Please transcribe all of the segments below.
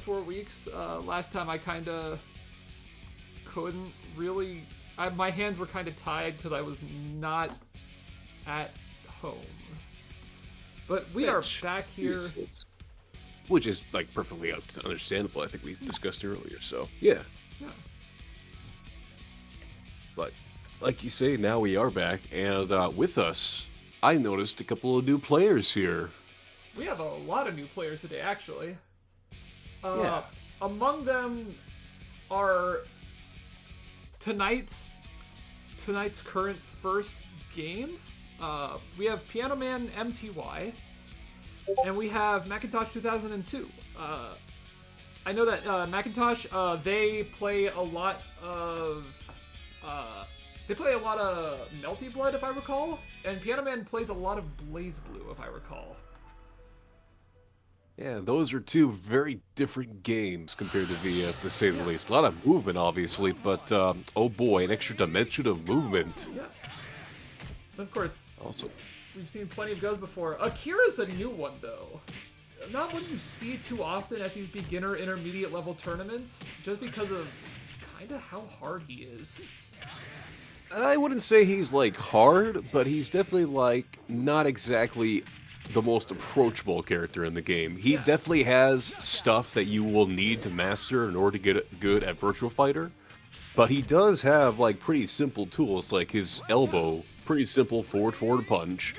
4 weeks. Last time I kind of couldn't really... my hands were kind of tied because I was not at home. But we are back here. Which is, like, perfectly understandable. I think we discussed earlier, so, yeah. Yeah. But, like you say, now we are back, and with us, I noticed a couple of new players here. We have a lot of new players today, actually. Yeah. Among them are tonight's current first game. We have Piano Man MTY, and we have Macintosh 2002. I know that Macintosh, they play a lot of Melty Blood, if I recall, and Piano Man plays a lot of Blaze Blue, if I recall. Yeah, those are two very different games compared to VF, to say the least. A lot of movement, obviously, but oh boy, an extra dimension of movement. Yeah. Of course, Also, we've seen plenty of goes before. Akira's a new one, though. Not one you see too often at these beginner intermediate level tournaments, just because of kind of how hard he is. I wouldn't say he's, like, hard, but he's definitely, like, not exactly the most approachable character in the game. He definitely has stuff that you will need to master in order to get good at Virtua Fighter, but he does have, like, pretty simple tools, like his elbow, pretty simple forward punch,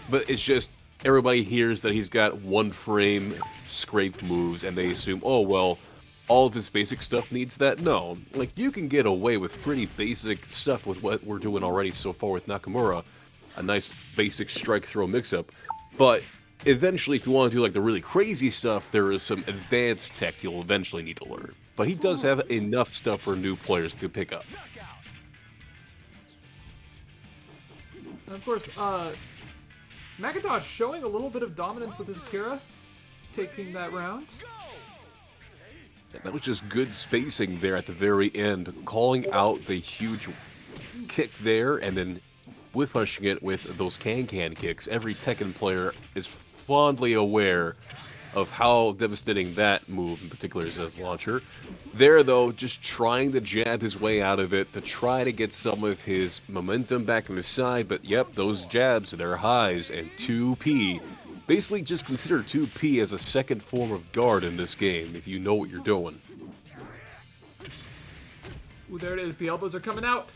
but it's just everybody hears that he's got one frame scrape moves, and they assume, oh, well, all of his basic stuff needs that. No, like, you can get away with pretty basic stuff with what we're doing already so far with Nakamura, a nice basic strike throw mix-up. But eventually, if you want to do like the really crazy stuff, there is some advanced tech you'll eventually need to learn. But he does have enough stuff for new players to pick up. And of course, Macintosh showing a little bit of dominance with his Akira, taking that round. That was just good spacing there at the very end, calling out the huge kick there, and then whiff-hushing it with those can-can kicks. Every Tekken player is fondly aware of how devastating that move in particular is as a launcher. There, though, just trying to jab his way out of it to try to get some of his momentum back on his side, but yep, those jabs, they're highs, and 2P. Basically, just consider 2P as a second form of guard in this game, if you know what you're doing. Ooh, there it is. The elbows are coming out.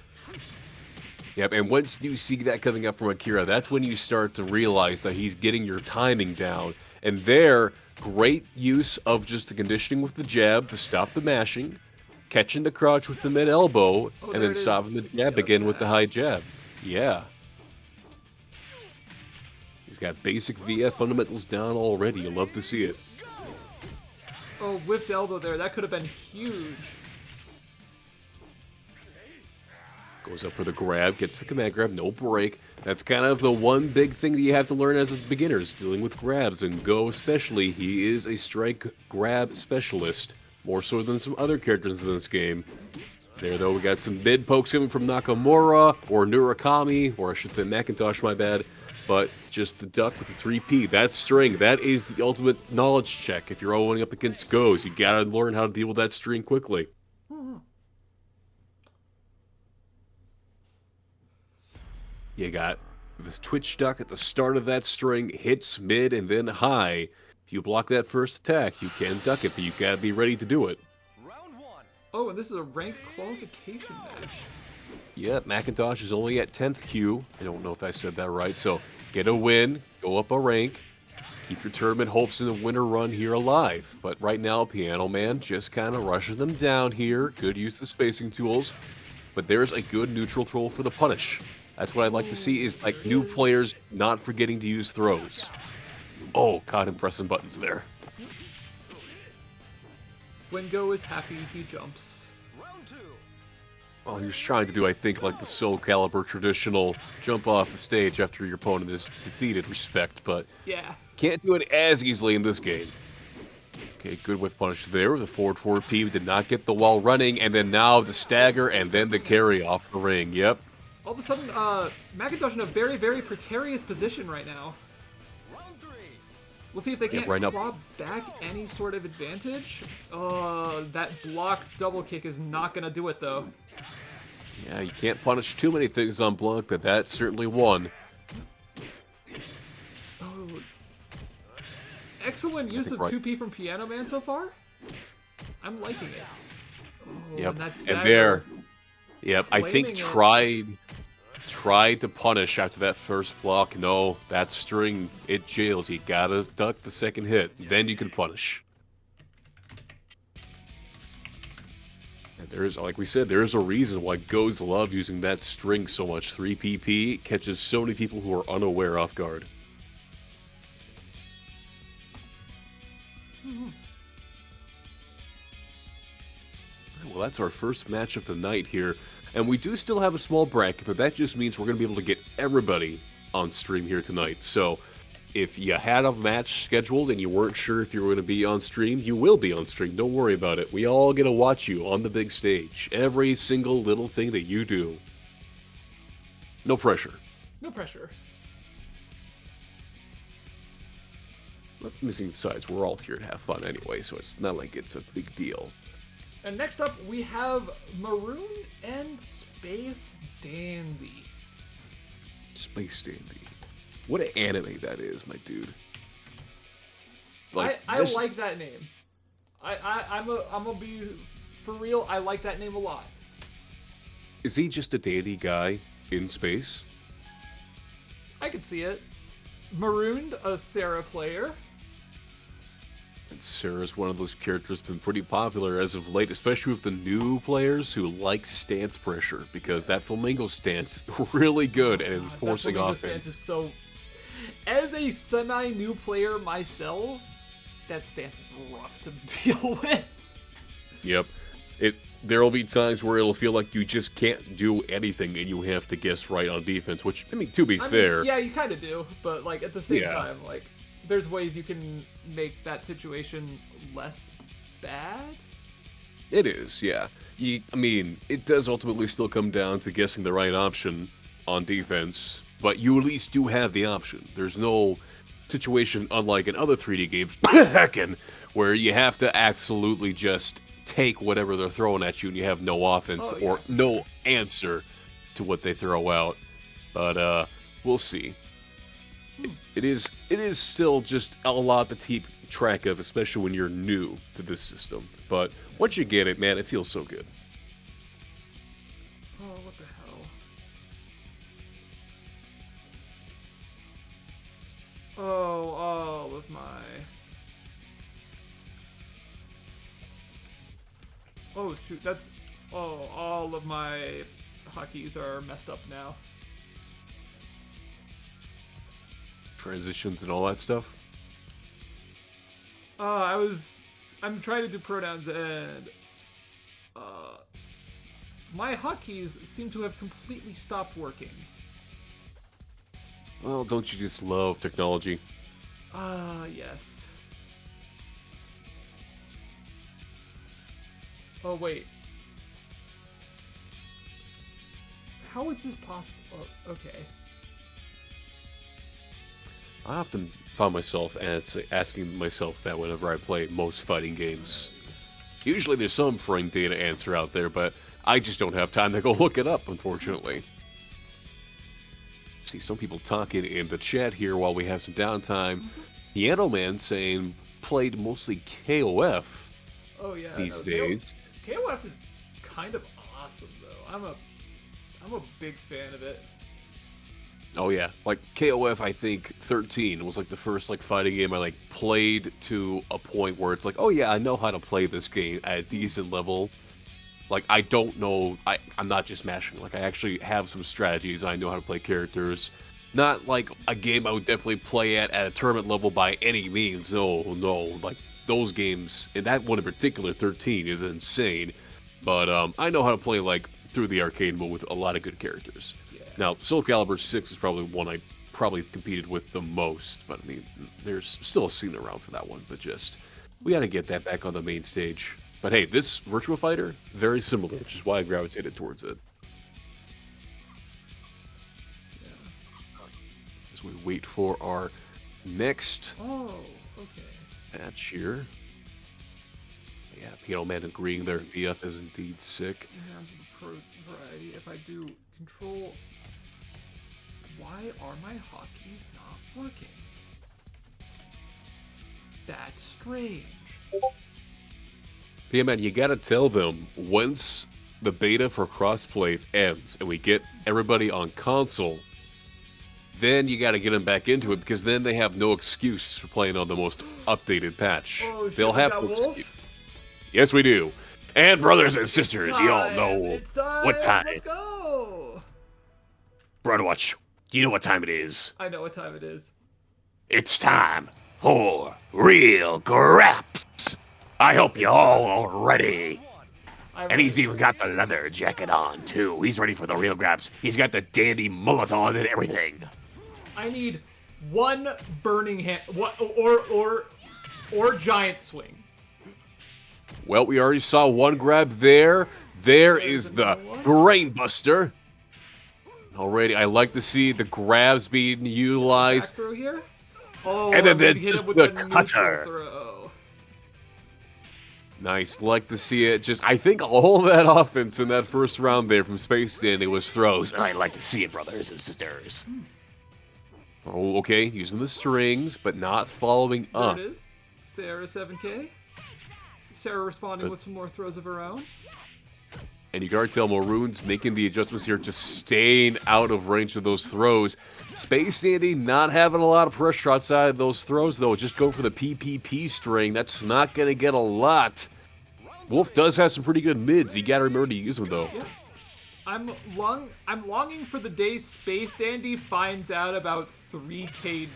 Yep, and once you see that coming up from Akira, that's when you start to realize that he's getting your timing down. And there, great use of just the conditioning with the jab to stop the mashing, catching the crouch with the mid-elbow, and then stopping the jab again with the high jab. Yeah. He's got basic VF fundamentals down already. You love to see it. Oh, whiffed elbow there. That could have been huge. Goes up for the grab, gets the command grab, no break. That's kind of the one big thing that you have to learn as a beginner, is dealing with grabs. And Go especially, he is a strike grab specialist, more so than some other characters in this game. There, though, we got some mid pokes coming from Nakamura, or Murakami, or I should say Macintosh, my bad. But just the duck with the 3P, that string, that is the ultimate knowledge check. If you're going up against Go's, you gotta learn how to deal with that string quickly. You got the twitch duck at the start of that string, hits mid and then high. If you block that first attack, you can duck it, but you gotta be ready to do it. Round one. Oh, and this is a rank qualification match. Yeah, Macintosh is only at 10th Q. I don't know if I said that right. So get a win, go up a rank, keep your tournament hopes in the winter run here alive. But right now, Piano Man just kind of rushing them down here. Good use of spacing tools. But there's a good neutral throw for the punish. That's what I'd like to see, is like new players not forgetting to use throws. Oh, caught him pressing buttons there. When Go is happy, he jumps. Round two. Well, he was trying to do, I think, like the Soul Calibur traditional jump off the stage after your opponent is defeated respect, but Yeah. can't do it as easily in this game. Okay, good with punish there. The forward P did not get the wall running, and then now the stagger, and then the carry off the ring. Yep. All of a sudden, Macintosh in a very, very precarious position right now. Round three. We'll see if they can't right up. claw back any sort of advantage. That blocked double kick is not going to do it, though. Yeah, you can't punish too many things on block, but that's certainly one. Oh. Excellent use of 2P from Piano Man so far. I'm liking it. Oh, yep, and there. Yep, I think it. tried to punish after that first block. No, that string, it jails. You gotta duck the second hit. Then you can punish. And there's, like we said, there's a reason why Goes love using that string so much. 3PP catches so many people who are unaware off guard. Well, that's our first match of the night here. And we do still have a small bracket, but that just means we're going to be able to get everybody on stream here tonight. So if you had a match scheduled and you weren't sure if you were going to be on stream, you will be on stream. Don't worry about it. We all get to watch you on the big stage. Every single little thing that you do. No pressure. No pressure. Besides, we're all here to have fun anyway, so it's not like it's a big deal. And next up, we have Maroon and Space Dandy. Space Dandy. What an anime that is, my dude. I like that name. I'm gonna be for real. I like that name a lot. Is he just a dandy guy in space? I could see it. Marooned, a Sarah player. And Sarah's one of those characters been pretty popular as of late, especially with the new players who like stance pressure, because that flamingo stance is really good at enforcing offense. Stance is so... As a semi-new player myself, that stance is rough to deal with. Yep. There'll be times where it'll feel like you just can't do anything and you have to guess right on defense, which, I mean, to be fair... yeah, you kind of do, but, like, at the same time, like, there's ways you can make that situation less bad. It is, yeah. I mean, it does ultimately still come down to guessing the right option on defense, but you at least do have the option. There's no situation, unlike in other 3D games, where you have to absolutely just take whatever they're throwing at you and you have no offense or no answer to what they throw out. But we'll see. It is still just a lot to keep track of, especially when you're new to this system. But once you get it, man, it feels so good. Oh, what the hell? Oh, all of my... Oh, shoot, that's... Oh, all of my hotkeys are messed up now. Transitions and all that stuff? I'm trying to do pronouns and... my hotkeys seem to have completely stopped working. Well, don't you just love technology? Yes. Oh, wait. How is this possible? Oh, okay. I often find myself asking myself that whenever I play most fighting games. Usually there's some frame data answer out there, but I just don't have time to go look it up, unfortunately. See some people talking in the chat here while we have some downtime. Piano Man saying played mostly KOF these days. KOF is kind of awesome, though. I'm a big fan of it. Oh yeah, like KOF, I think 13 was like the first like fighting game I like played to a point where it's like, oh yeah, I know how to play this game at a decent level. Like I don't know, I'm not just mashing. Like I actually have some strategies. I know how to play characters. Not like a game I would definitely play at a tournament level by any means. No, like those games, and that one in particular, 13, is insane. But I know how to play like through the arcade mode with a lot of good characters. Now, Soul Calibur 6 is probably one I competed with the most, but I mean, there's still a scene around for that one, but just, we gotta get that back on the main stage. But hey, this Virtua Fighter, very similar, which is why I gravitated towards it. As we wait for our Next Oh, okay. match here. Yeah, Piano Man agreeing their VF is indeed sick. In terms of the pro variety, if I do control, why are my hotkeys not working? That's strange. Man, you gotta tell them once the beta for crossplay ends and we get everybody on console, then you gotta get them back into it because then they have no excuse for playing on the most updated patch. Oh, shit, They'll we have got no Wolf? excuse. Yes, we do. And brothers and sisters, you all Time. know It's time. what time. Let's go. Broadwatch, you know what time it is. I know what time it is. It's time for real graps. I hope you all are ready. And he's even got the leather jacket on, too. He's ready for the real graps. He's got the dandy mullet on and everything. I need one burning hand, or giant swing. Well, we already saw one grab there. There There's is the another one. Brainbuster. Already, I like to see the grabs being Back utilized. throw here. Oh, And then maybe hit just him with the neutral cutter. throw. Nice, like to see it. Just, I think all that offense in that first round there from Space Dandy was throws. I like to see it, brothers and sisters. Oh, okay, using the strings, but not following There up. it is. Sarah 7K. Sarah responding with some more throws of her own. And you can already tell Maroon's making the adjustments here, just staying out of range of those throws. Space Dandy not having a lot of pressure outside of those throws, though. Just go for the PPP string. That's not going to get a lot. Wolf does have some pretty good mids. You got to remember to use them, though. Yeah. I'm longing for the day Space Dandy finds out about 3KG.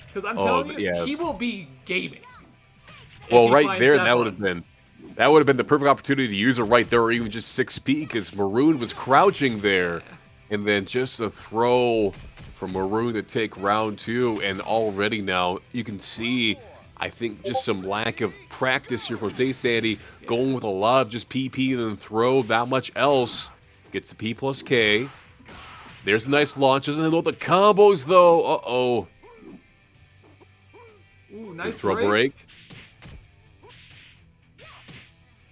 Because I'm telling you, yeah. he will be gaming. if Well, he right finds there, that that would have been the perfect opportunity to use it right there, or even just 6P, because Maroon was crouching there. And then just a throw for Maroon to take round 2, and already now you can see, I think, just some lack of practice here from Space Dandy, going with a lot of just PP and then throw, not much else. Gets the P plus K. There's a nice launch. Doesn't know the combos, though. Uh-oh. Ooh, nice Throw break.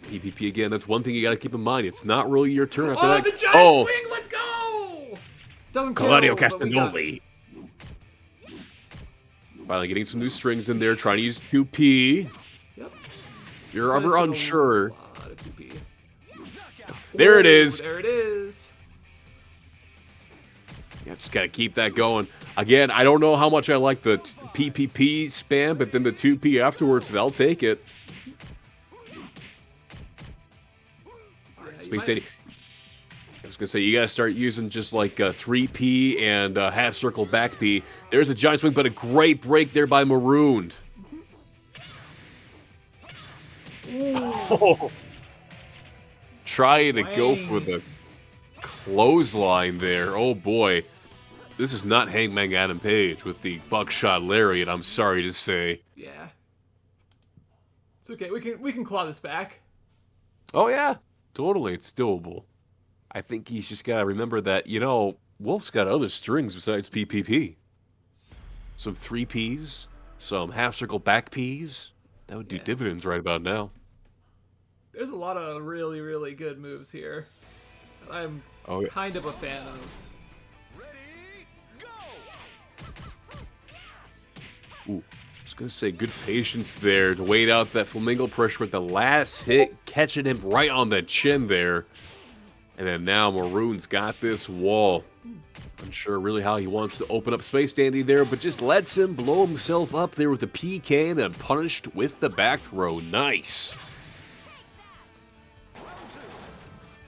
PPP again. That's one thing you got to keep in mind. It's not really your turn after that. The giant swing! Let's go! Doesn't kill, Claudio but we got it. Castagnoli. Finally getting some new strings in there, trying to use 2P. Yep. If you're ever Pressing a unsure, lot of 2P. there it Ooh, is. There it is. Yeah, just got to keep that going. Again, I don't know how much I like the PPP spam, but then the 2P afterwards, they'll take it. Space Dandy. I was going to say, you got to start using just like 3P and half circle back P. There's a giant swing, but a great break there by Marooned. Oh. Trying to go for the clothesline there. Oh boy. This is not Hangman Adam Page with the buckshot lariat, I'm sorry to say. Yeah. It's okay. We can claw this back. Oh yeah, totally. It's doable. I think he's just got to remember that, you know, Wolf's got other strings besides PPP. Some 3Ps, some half circle back Ps. That would do dividends right about now. There's a lot of really, really good moves here. I'm kind of a fan of. Ooh, I was going to say, good patience there to wait out that flamingo pressure with the last hit, catching him right on the chin there. And then now Maroon's got this wall. Unsure really how he wants to open up Space Dandy there, but just lets him blow himself up there with the PK and then punished with the back throw. Nice.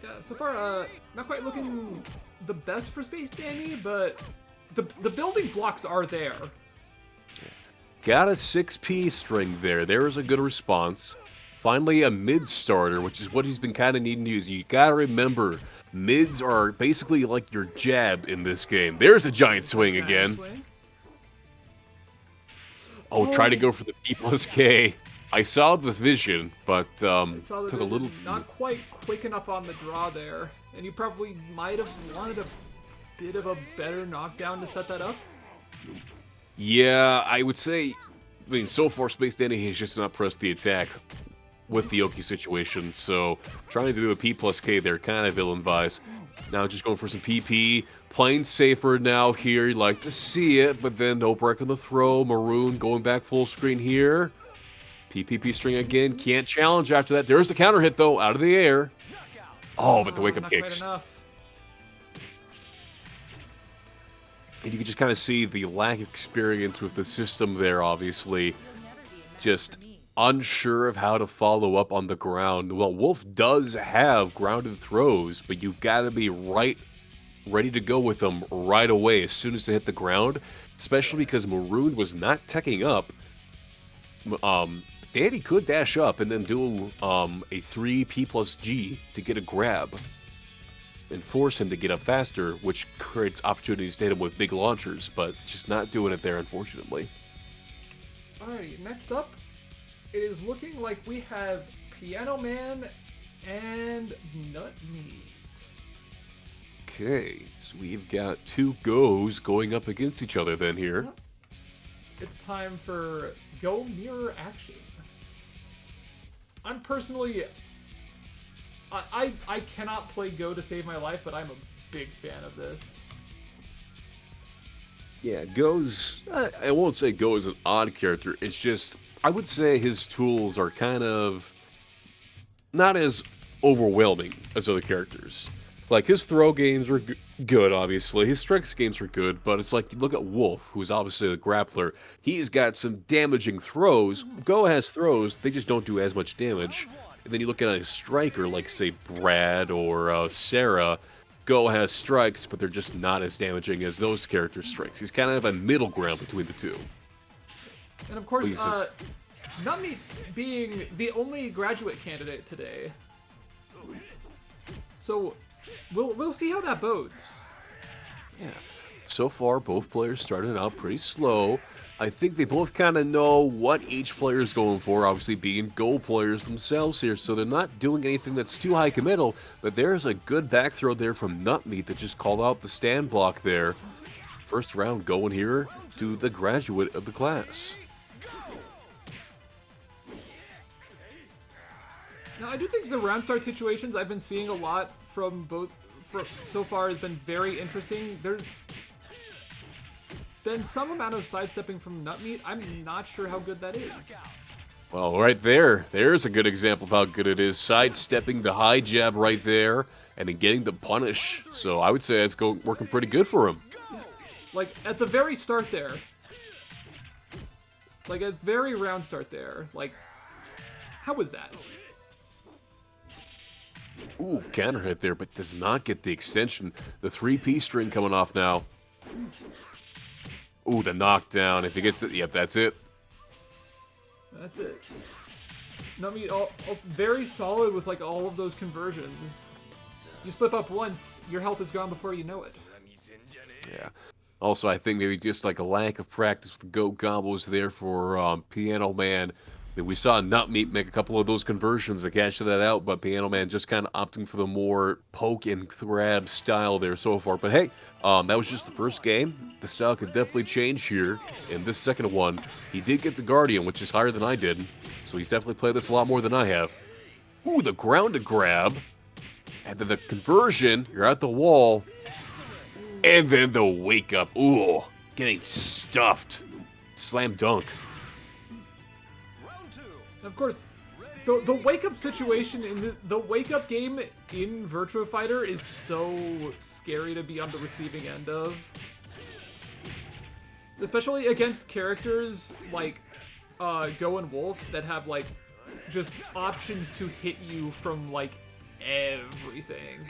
Yeah, so far, not quite looking the best for Space Dandy, but the building blocks are there. Got a 6P string there. There is a good response. Finally, a mid starter, which is what he's been kind of needing to use. You gotta remember, mids are basically like your jab in this game. There's a giant swing again. Oh, try to go for the P plus K. I saw the vision, but took a little too... Not quite quick enough on the draw there. And you probably might have wanted a bit of a better knockdown to set that up. Yeah, I would say, I mean, so far Space Danny has just not pressed the attack with the Oki situation, so trying to do a P plus K there, kind of ill-advised. Now just going for some PP, playing safer now here, you'd like to see it, but then no break on the throw, Maroon going back full screen here. PPP string again, can't challenge after that. There's the counter hit though, out of the air. Oh, but the wake-up not kicks. quite enough. And you can just kind of see the lack of experience with the system there, obviously. Just unsure of how to follow up on the ground. Well, Wolf does have grounded throws, but you've got to be ready to go with them right away as soon as they hit the ground, especially because Maroon was not teching up. Danny could dash up and then do a 3P plus G to get a grab and force him to get up faster, which creates opportunities to hit him with big launchers, but just not doing it there, unfortunately. Alright, next up, it is looking like we have Piano Man and Nut Meat. Okay, so we've got two goes going up against each other then here. It's time for Go Mirror Action. I'm personally... I cannot play Go to save my life, but I'm a big fan of this. Yeah, Go's... I won't say Go is an odd character. It's just... I would say his tools are kind of... not as overwhelming as other characters. Like, his throw games were good, obviously. His strikes games were good, but it's like, you look at Wolf, who's obviously a grappler. He's got some damaging throws. Go has throws, they just don't do as much damage. And then you look at a striker, like, say, Brad or Sarah. Go has strikes, but they're just not as damaging as those characters' strikes. He's kind of a middle ground between the two. And of course, Nutmeat being the only graduate candidate today. So, we'll see how that bodes. Yeah. So far, both players started out pretty slow. I think they both kind of know what each player is going for, obviously being Go players themselves here, so they're not doing anything that's too high committal, but there's a good back throw there from Nutmeat that just called out the stand block there. First round going here to the graduate of the class. Now, I do think the round start situations I've been seeing a lot from both so far has been very interesting. There's been some amount of sidestepping from Nutmeat. I'm not sure how good that is. Well, right there's a good example of how good it is. Sidestepping the high jab right there, and then getting the punish. So I would say it's working pretty good for him. Like, at the very start there. Like, at very round start there. Like, how was that? Ooh, counter hit there, but does not get the extension. The 3P string coming off now. Ooh, the knockdown. If he gets it, yep, that's it. That's it. Nutmeat, very solid with, like, all of those conversions. You slip up once, your health is gone before you know it. Yeah. Also, I think maybe just like a lack of practice with the Go combos there for Piano Man. I mean, we saw Nutmeat make a couple of those conversions to cash that out, but Piano Man just kind of opting for the more poke and grab style there so far. But hey, that was just the first game. The style could definitely change here. In this second one, he did get the Guardian, which is higher than I did. So he's definitely played this a lot more than I have. Ooh, the grounded grab. And then the conversion, you're at the wall. And then the wake up. Ooh, getting stuffed. Slam dunk. Of course, the wake up situation in the wake up game in Virtua Fighter is so scary to be on the receiving end of. Especially against characters like Go and Wolf that have like just options to hit you from like everything.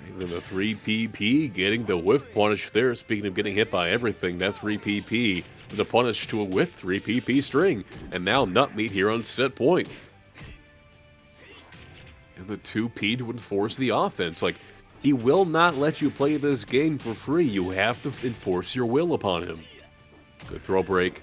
And then the 3PP getting the whiff punish there. Speaking of getting hit by everything, that 3PP was a punish to a with 3PP string. And now Nutmeat here on set point. And the 2P to enforce the offense. Like, he will not let you play this game for free. You have to enforce your will upon him. Good throw break.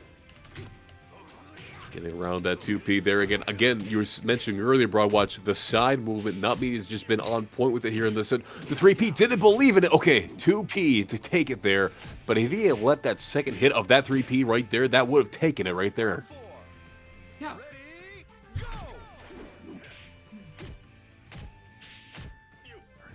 Getting around that 2P there again. Again, you were mentioning earlier, Broadwatch, the side movement. Nutmeat has just been on point with it here in this. The 3P didn't believe in it. Okay, 2P to take it there. But if he had let that second hit of that 3P right there, that would have taken it right there. Yeah.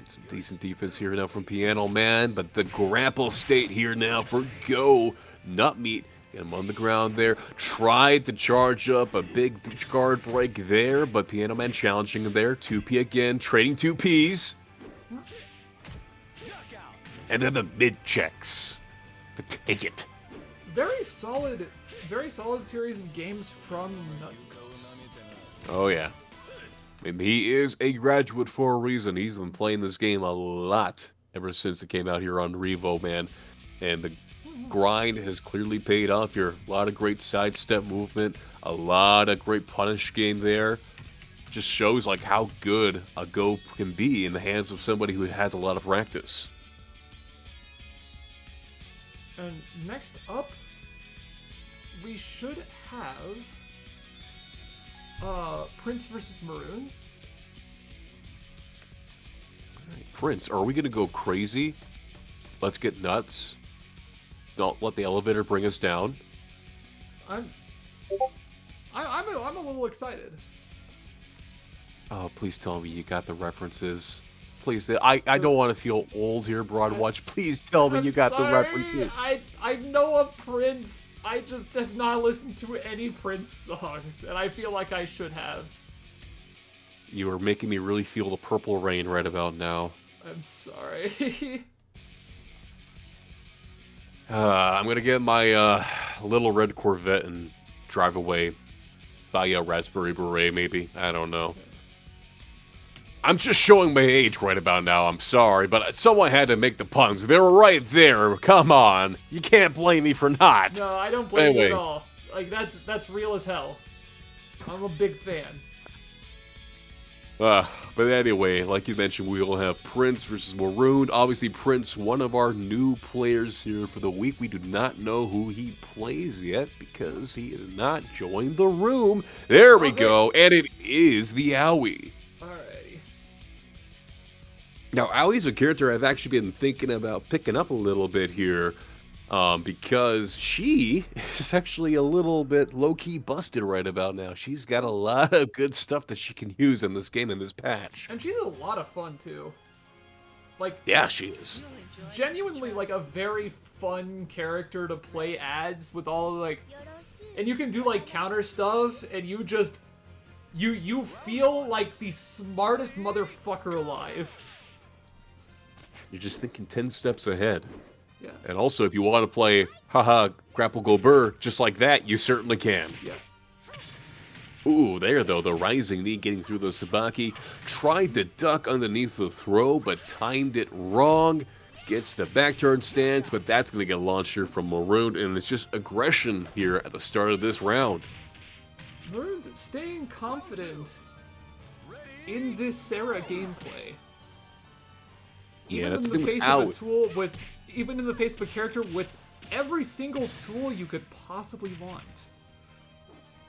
Some decent defense here now from Piano Man, but the grapple state here now for Go. Nutmeat, get him on the ground there. Tried to charge up a big guard break there, but Piano Man challenging him there. 2P again, trading 2Ps. And then the mid checks to take it. Very solid series of games from Nutmeat. Oh, yeah. I mean, he is a graduate for a reason. He's been playing this game a lot ever since it came out here on Revo, man. And the grind has clearly paid off here. A lot of great sidestep movement, a lot of great punish game there. Just shows like how good a Go can be in the hands of somebody who has a lot of practice. And next up, we should have Prince versus Maroon. Right, Prince, are we gonna go crazy? Let's get nuts. Don't let the elevator bring us down. I'm a little excited. Oh, please tell me you got the references. Please, I don't want to feel old here, Broadwatch. Please tell me you got the references. I know of Prince. I just have not listened to any Prince songs, and I feel like I should have. You are making me really feel the Purple Rain right about now. I'm sorry. I'm gonna get my little red Corvette and drive away. Buy a Raspberry Beret, maybe. I don't know. I'm just showing my age right about now. I'm sorry, but someone had to make the puns. They were right there. Come on, you can't blame me for not. No, I don't blame you at all. Like that's real as hell. I'm a big fan. But anyway, like you mentioned, we will have Prince versus Maroon. Obviously, Prince, one of our new players here for the week. We do not know who he plays yet because he has not joined the room. There we go, and it is the Owie. Alrighty. Now, Owie's a character I've actually been thinking about picking up a little bit here. Because she is actually a little bit low-key busted right about now. She's got a lot of good stuff that she can use in this game, in this patch. And she's a lot of fun, too. Like, yeah, she is. Genuinely, like, a very fun character to play ads with all, like... And you can do, like, counter stuff, and you just... You feel like the smartest motherfucker alive. You're just thinking 10 steps ahead. Yeah. And also, if you want to play, haha, grapple go burr, just like that, you certainly can. Yeah. Ooh, there though, the rising knee getting through the Sabaki. Tried to duck underneath the throw, but timed it wrong. Gets the back turn stance, but that's going to get launched here from Maroon, and it's just aggression here at the start of this round. Maroon staying confident in this Sarah gameplay. Yeah, that's in the face of a tool with, even in the face of a character with every single tool you could possibly want.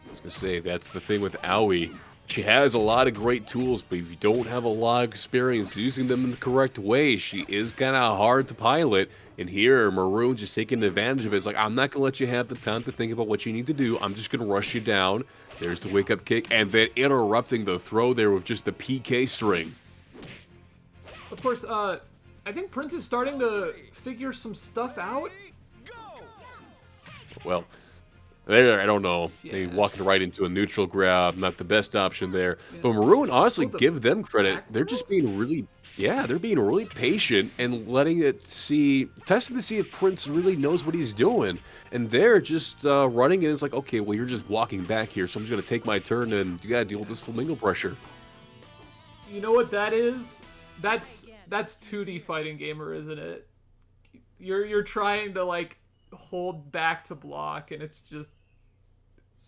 I was gonna say, that's the thing with Owie. She has a lot of great tools, but if you don't have a lot of experience using them in the correct way, she is kind of hard to pilot. And here, Maroon just taking advantage of it. It's like, I'm not gonna let you have the time to think about what you need to do. I'm just gonna rush you down. There's the wake-up kick, and then interrupting the throw there with just the PK string. Of course, I think Prince is starting to figure some stuff out. Well, there, I don't know. Yeah. They walking right into a neutral grab, not the best option there. Yeah. But Maroon, honestly, give them credit. They're just being really, they're being really patient and letting it testing to see if Prince really knows what he's doing. And they're just running, and it's like, okay, well, you're just walking back here, so I'm just going to take my turn, and you got to deal with this flamingo pressure. You know what that is? That's 2D fighting gamer, isn't it? You're trying to like hold back to block, and it's just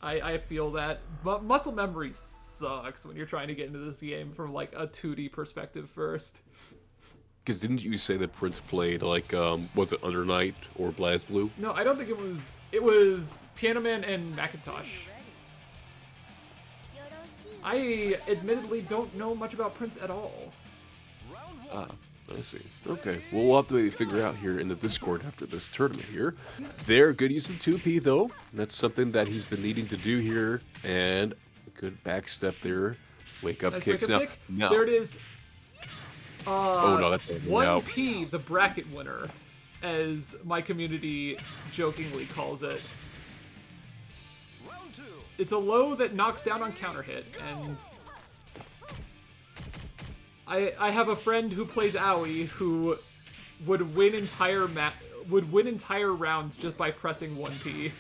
I feel that. But muscle memory sucks when you're trying to get into this game from like a 2D perspective first. Because didn't you say that Prince played like was it Under Night or BlazBlue? No, I don't think it was. It was Piano Man and Macintosh. I admittedly don't know much about Prince at all. Ah, I see. Okay, well, we'll have to maybe figure out here in the Discord after this tournament here. They're good using 2P, though. That's something that he's been needing to do here. And a good backstep there. Wake up Nice kicks. wake-up kick. Now. There it is. Oh, no, that's out. 1P, the bracket winner, as my community jokingly calls it. It's a low that knocks down on counter hit, and I have a friend who plays Owie who would win entire rounds just by pressing 1P.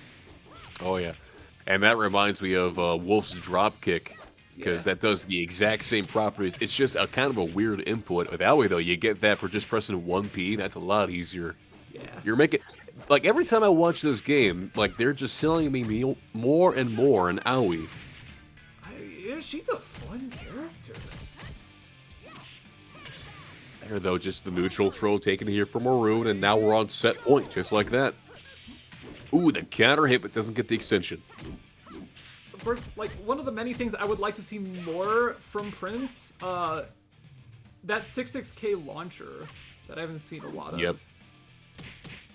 Oh, yeah. And that reminds me of Wolf's drop kick, because that does the exact same properties. It's just a kind of a weird input. With Owie, though, you get that for just pressing 1P. That's a lot easier. Yeah. You're making... Like, every time I watch this game, like, they're just selling me more and more in Owie. Yeah, she's a fun character. There, though, just the neutral throw taken here from Maroon, and now we're on set point, just like that. Ooh, the counter hit, but doesn't get the extension. First, like, one of the many things I would like to see more from Prince, that 66K launcher that I haven't seen a lot of.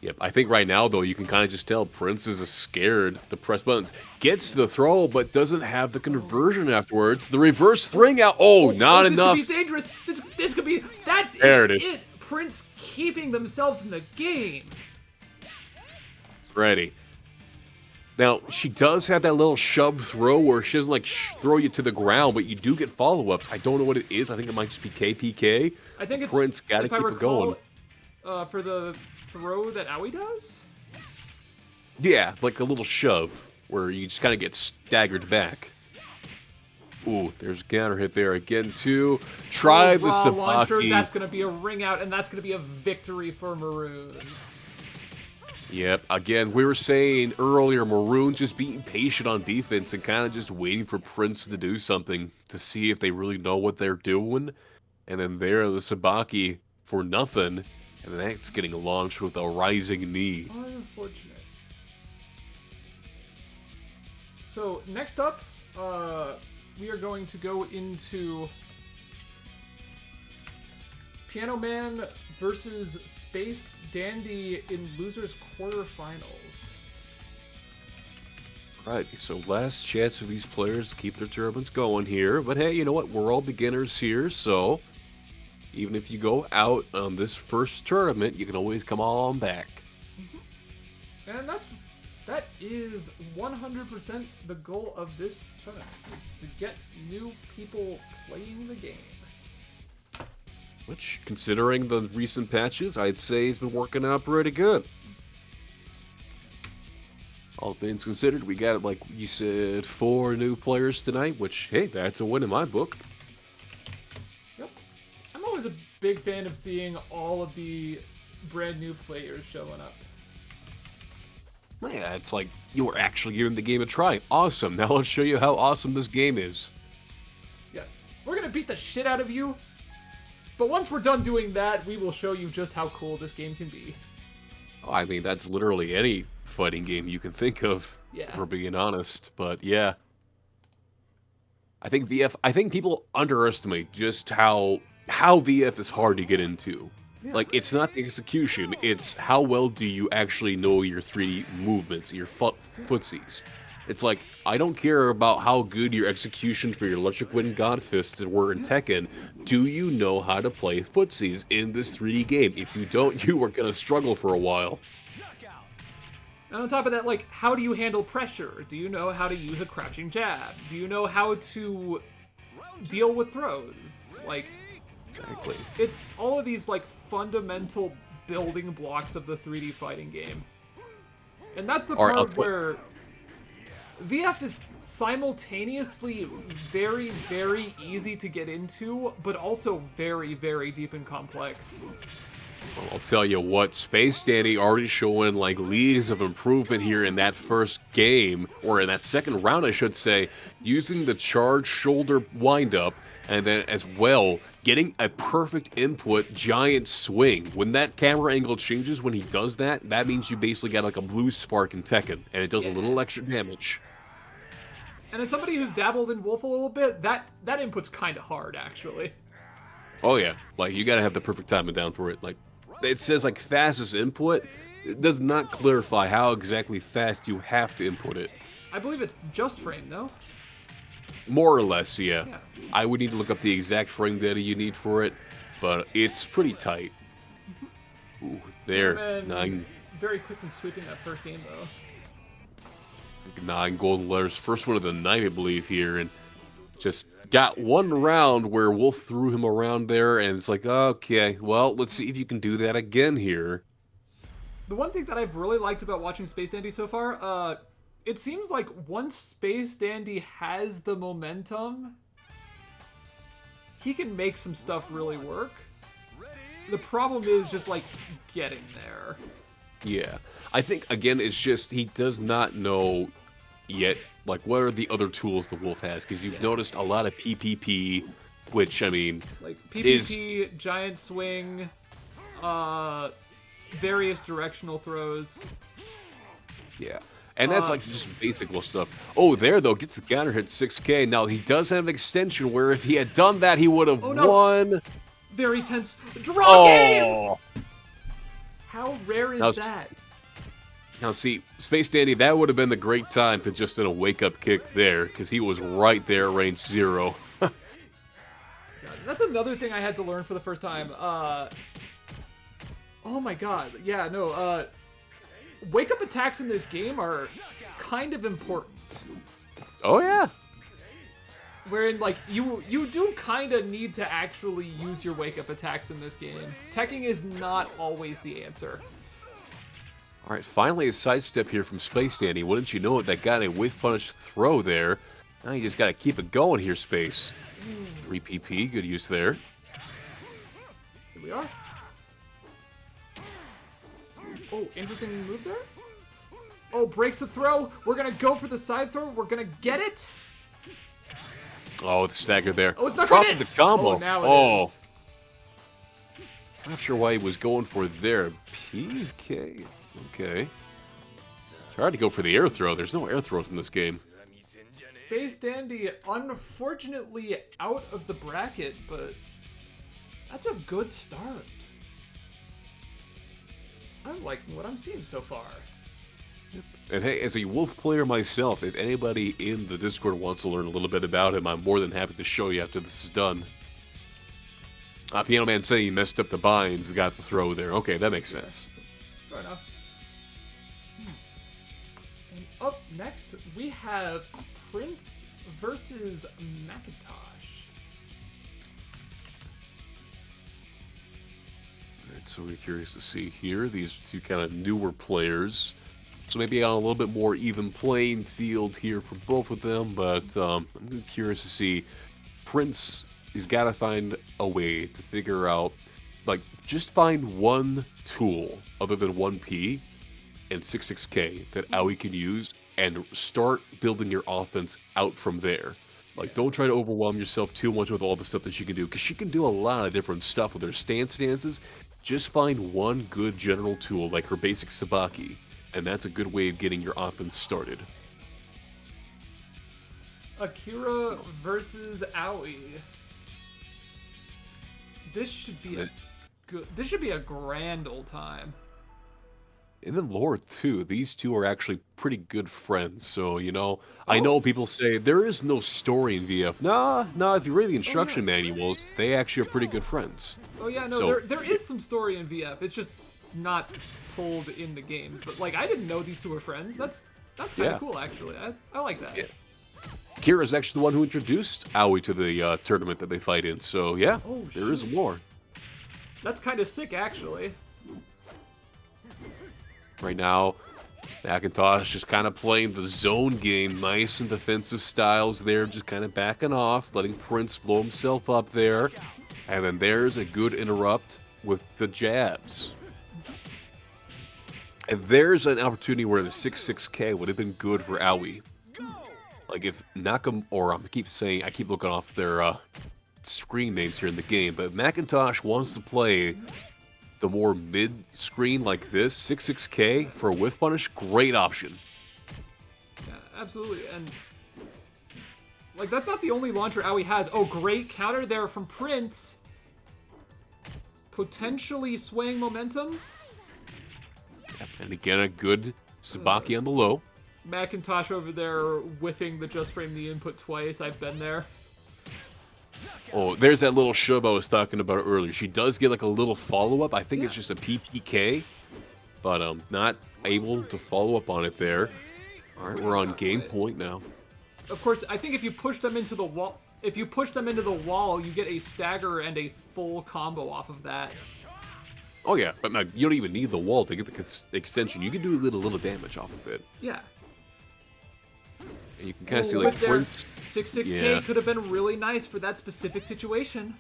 Yep, I think right now, though, you can kind of just tell Prince is scared to press buttons. Gets the throw, but doesn't have the conversion afterwards. The reverse thing out. Oh, not enough. This could be dangerous. This could be... That is there it is. Prince keeping themselves in the game. Ready. Now, she does have that little shove throw where she doesn't, like, throw you to the ground, but you do get follow-ups. I don't know what it is. I think it might just be KPK. I think it's... Prince got to keep it going. For the throw that Owie does? Yeah, like a little shove, where you just kind of get staggered back. Ooh, there's a counter hit there again, too. Try the Sabaki. Launcher, that's going to be a ring out, and that's going to be a victory for Maroon. Yep, again, we were saying earlier, Maroon just being patient on defense and kind of just waiting for Prince to do something to see if they really know what they're doing. And then there, the Sabaki for nothing. And that's getting launched with a rising knee. Unfortunate. So, next up, we are going to go into Piano Man versus Space Dandy in losers quarterfinals. Right, so last chance for these players to keep their tournaments going here. But hey, you know what? We're all beginners here, so even if you go out on this first tournament, you can always come on back. Mm-hmm. And that is 100% the goal of this tournament, is to get new people playing the game. Which, considering the recent patches, I'd say has been working out pretty good. All things considered, we got, like you said, 4 new players tonight, which, hey, that's a win in my book. Yep. I'm always a big fan of seeing all of the brand new players showing up. Yeah, it's like you were actually giving the game a try. Awesome. Now let's show you how awesome this game is. Yeah. We're going to beat the shit out of you. But once we're done doing that, we will show you just how cool this game can be. I mean, that's literally any fighting game you can think of, for being honest. But yeah. I think people underestimate just how VF is hard to get into. Yeah, like, it's not the execution, it's how well do you actually know your 3D movements, your footsies. It's like, I don't care about how good your execution for your Electric Wind God Fists were in Tekken. Do you know how to play footsies in this 3D game? If you don't, you are going to struggle for a while. And on top of that, like, how do you handle pressure? Do you know how to use a crouching jab? Do you know how to deal with throws? Like, exactly. It's all of these, like, fundamental building blocks of the 3D fighting game. And that's the part where VF is simultaneously very, very easy to get into, but also very, very deep and complex. Well, I'll tell you what, Space Dandy already showing like leagues of improvement here in that first game, or in that second round, I should say, using the charge shoulder windup, and then as well getting a perfect input giant swing. When that camera angle changes when he does that, that means you basically got like a blue spark in Tekken, and it does a little extra damage. And as somebody who's dabbled in Wolf a little bit, that input's kind of hard, actually. Oh yeah, like you gotta have the perfect timing down for it. Like it says like fastest input. It does not clarify how exactly fast you have to input it. I believe it's just frame, no? More or less, yeah. Yeah. I would need to look up the exact frame data you need for it, but it's pretty tight. Ooh, there. TMN 9 very quickly sweeping that first game, though. 9 golden letters. First one of the night, I believe, here. And just got one round where Wolf threw him around there, and it's like, okay, well, let's see if you can do that again here. The one thing that I've really liked about watching Space Dandy so far, it seems like once Space Dandy has the momentum, he can make some stuff really work. The problem is just, like, getting there. Yeah. I think, again, it's just he does not know yet, like, what are the other tools the Wolf has, because you've noticed a lot of PPP, which, I mean... Like, PPP, Giant Swing, various directional throws. Yeah. And that's like just basic little stuff. Oh, there, though, gets the counter hit 6K. Now, he does have an extension where if he had done that, he would have won. Very tense. Draw game! Oh! How rare is that? Now, see, Space Dandy, that would have been the great time to just do a wake-up kick there, because he was right there at range 0. God, that's another thing I had to learn for the first time. Oh my god. Yeah, no, wake-up attacks in this game are kind of important. Oh, yeah. Wherein, like, you do kind of need to actually use your wake-up attacks in this game. Teching is not always the answer. All right, finally a sidestep here from Space Dandy. Wouldn't you know it, that got a whiff punish throw there. Now you just got to keep it going here, Space. 3 PP, good use there. Here we are. Oh, interesting move there. Oh, breaks the throw. We're going to go for the side throw. We're going to get it. Oh, the stagger there. Oh, it's not dropping the combo. Oh, now it is. Not sure why he was going for there. PK. Okay. Tried to go for the air throw. There's no air throws in this game. Space Dandy, unfortunately, out of the bracket, but that's a good start. I'm liking what I'm seeing so far. And hey, as a Wolf player myself, if anybody in the Discord wants to learn a little bit about him, I'm more than happy to show you after this is done. Piano Man saying he messed up the binds, got the throw there. Okay, that makes sense. Fair enough. And up next, we have Prince versus Macintosh. Alright, so we're curious to see here. These two kind of newer players. So maybe on a little bit more even playing field here for both of them, but I'm curious to see. Prince, he's got to find a way to figure out, like, just find one tool other than 1P and 66K that Aoi can use and start building your offense out from there. Like, don't try to overwhelm yourself too much with all the stuff that she can do, because she can do a lot of different stuff with her stances. Just find one good general tool, like her basic Sabaki. And that's a good way of getting your offense started. Akira versus Aoi. This should be a good. This should be a grand old time. In the lore too, these two are actually pretty good friends. So you know, I know people say there is no story in VF. Nah. If you read the instruction manuals, they actually are pretty good friends. Oh yeah, no, so, there is some story in VF. It's just not told in the game. But like, I didn't know these two were friends. That's kind of cool, actually. I like that. Yeah. Kira's actually the one who introduced Aoi to the tournament that they fight in. So yeah, there is more. That's kind of sick, actually. Right now, Macintosh is kind of playing the zone game, nice and defensive styles there, just kind of backing off, letting Prince blow himself up there. And then there's a good interrupt with the jabs. And there's an opportunity where the 6-6K would have been good for Aoi. Like if Nakam, or I keep looking off their screen names here in the game, but if Macintosh wants to play the more mid-screen like this, 6-6K for a whiff punish, great option. Yeah, absolutely. And Like, that's not the only launcher Aoi has. Oh, great counter there from Prince. Potentially swaying momentum. And again, a good Sabaki on the low. Macintosh over there whiffing the just frame the input twice. I've been there. Oh, there's that little shove I was talking about earlier. She does get like a little follow-up. I think it's just a PPK, but not able to follow up on it there. All right, we're on game point now. Of course, I think if you push them into the wall, you get a stagger and a full combo off of that. Oh yeah, but no, you don't even need the wall to get the extension. You can do a little damage off of it. Yeah. And you can kind of see like Prince 6-6K could have been really nice for that specific situation.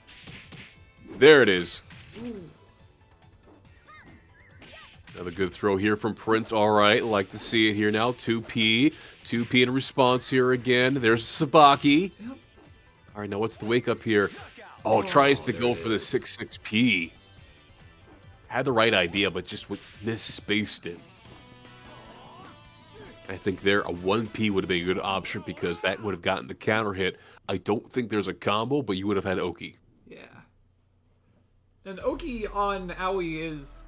There it is. Ooh. Another good throw here from Prince. All right, like to see it here now. 2P in response here again. There's Sabaki. Yep. All right, now what's the wake up here? Oh, tries to go for the 6-6P. Had the right idea, but just misspaced it. I think there a 1P would have been a good option because that would have gotten the counter hit. I don't think there's a combo, but you would have had Oki. Yeah. And Oki on Aoi is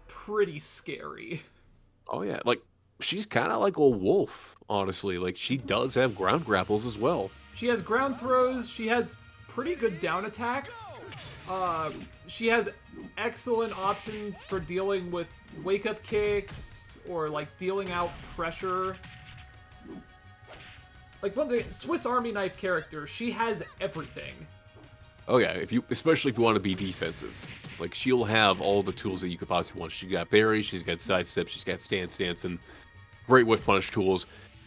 pretty scary. Oh yeah, like she's kind of like a wolf, honestly. Like she does have ground grapples as well. She has ground throws. She has pretty good down attacks. She has excellent options for dealing with wake-up kicks or like dealing out pressure. Like one of the Swiss Army knife character, she has everything. Oh yeah, especially if you want to be defensive. Like she'll have all the tools that you could possibly want. She's got parry, she's got sidestep, she's got stance, and great whiff punish tools.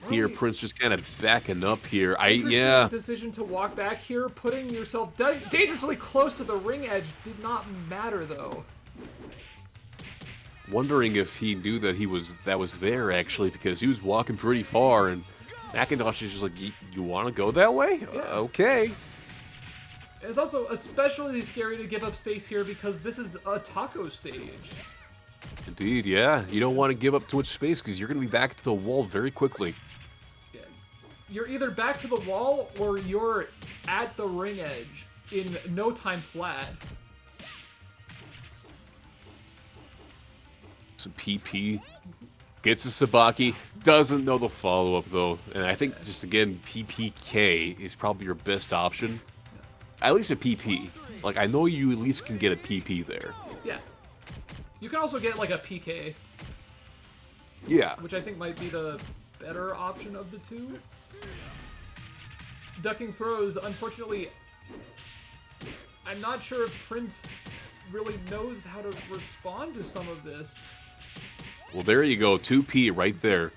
Here, Prince just kind of backing up here. Interesting decision to walk back here, putting yourself dangerously close to the ring edge did not matter though. Wondering if he knew that that was there actually, because he was walking pretty far, and Macintosh is just like, you want to go that way? Yeah. Okay. It's also especially scary to give up space here because this is a taco stage. Indeed, yeah. You don't want to give up too much space because you're going to be back to the wall very quickly. Yeah. You're either back to the wall or you're at the ring edge in no time flat. Some PP. Gets a Sabaki. Doesn't know the follow-up, though. And I think, just again, PPK is probably your best option. At least a PP. Like, I know you at least can get a PP there. Yeah. You can also get, like, a PK. Yeah. Which I think might be the better option of the two. Ducking throws, unfortunately, I'm not sure if Prince really knows how to respond to some of this. Well, there you go. 2P right there.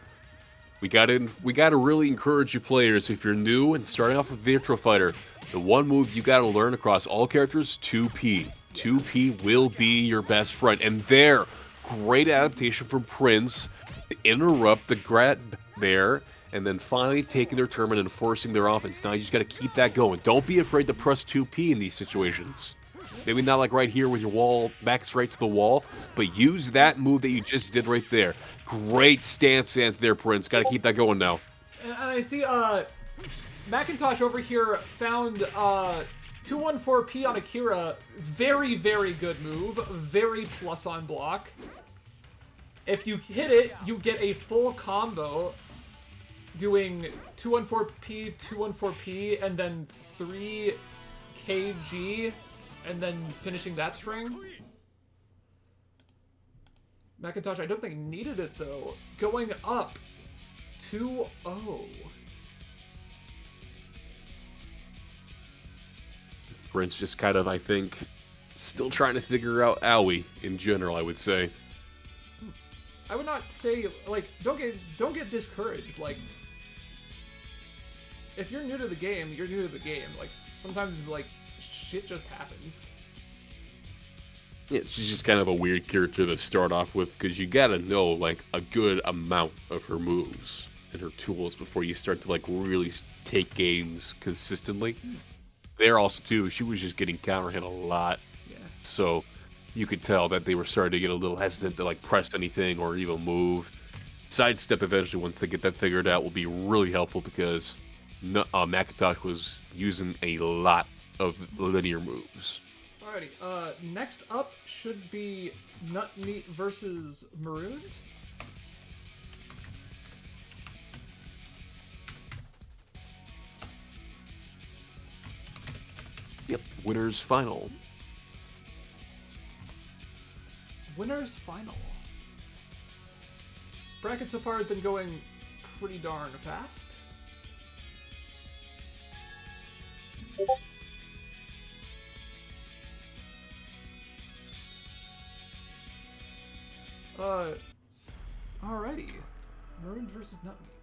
We gotta really encourage you players, if you're new and starting off with Virtual Fighter, the one move you gotta learn across all characters, 2P. 2P will be your best friend. And there, great adaptation from Prince to interrupt the grab there, and then finally taking their turn and enforcing their offense. Now you just gotta keep that going. Don't be afraid to press 2P in these situations. Maybe not like right here with your wall, back straight to the wall, but use that move that you just did right there. Great stance there, Prince. Got to keep that going now. And I see Macintosh over here found 214P on Akira. Very, very good move. Very plus on block. If you hit it, you get a full combo doing 214P, 214P, and then 3 KG. And then finishing that string. Macintosh, I don't think needed it though. Going up 2-0. Prince just kind of, I think, still trying to figure out Aoi in general, I would say. I would not say, like, don't get discouraged. Like, if you're new to the game, you're new to the game. Like, sometimes, like, shit just happens. Yeah, she's just kind of a weird character to start off with, because you gotta know, like, a good amount of her moves and her tools before you start to, like, really take games consistently. There also, too, she was just getting counter hit a lot. Yeah. So you could tell that they were starting to get a little hesitant to, like, press anything or even move. Sidestep eventually, once they get that figured out, will be really helpful because no, Macintosh was using a lot of linear moves. Alrighty, next up should be Nut Meat versus Marooned. Yep, winners final. Winners final. Bracket so far has been going pretty darn fast. Alrighty. Marooned versus Nut Meat.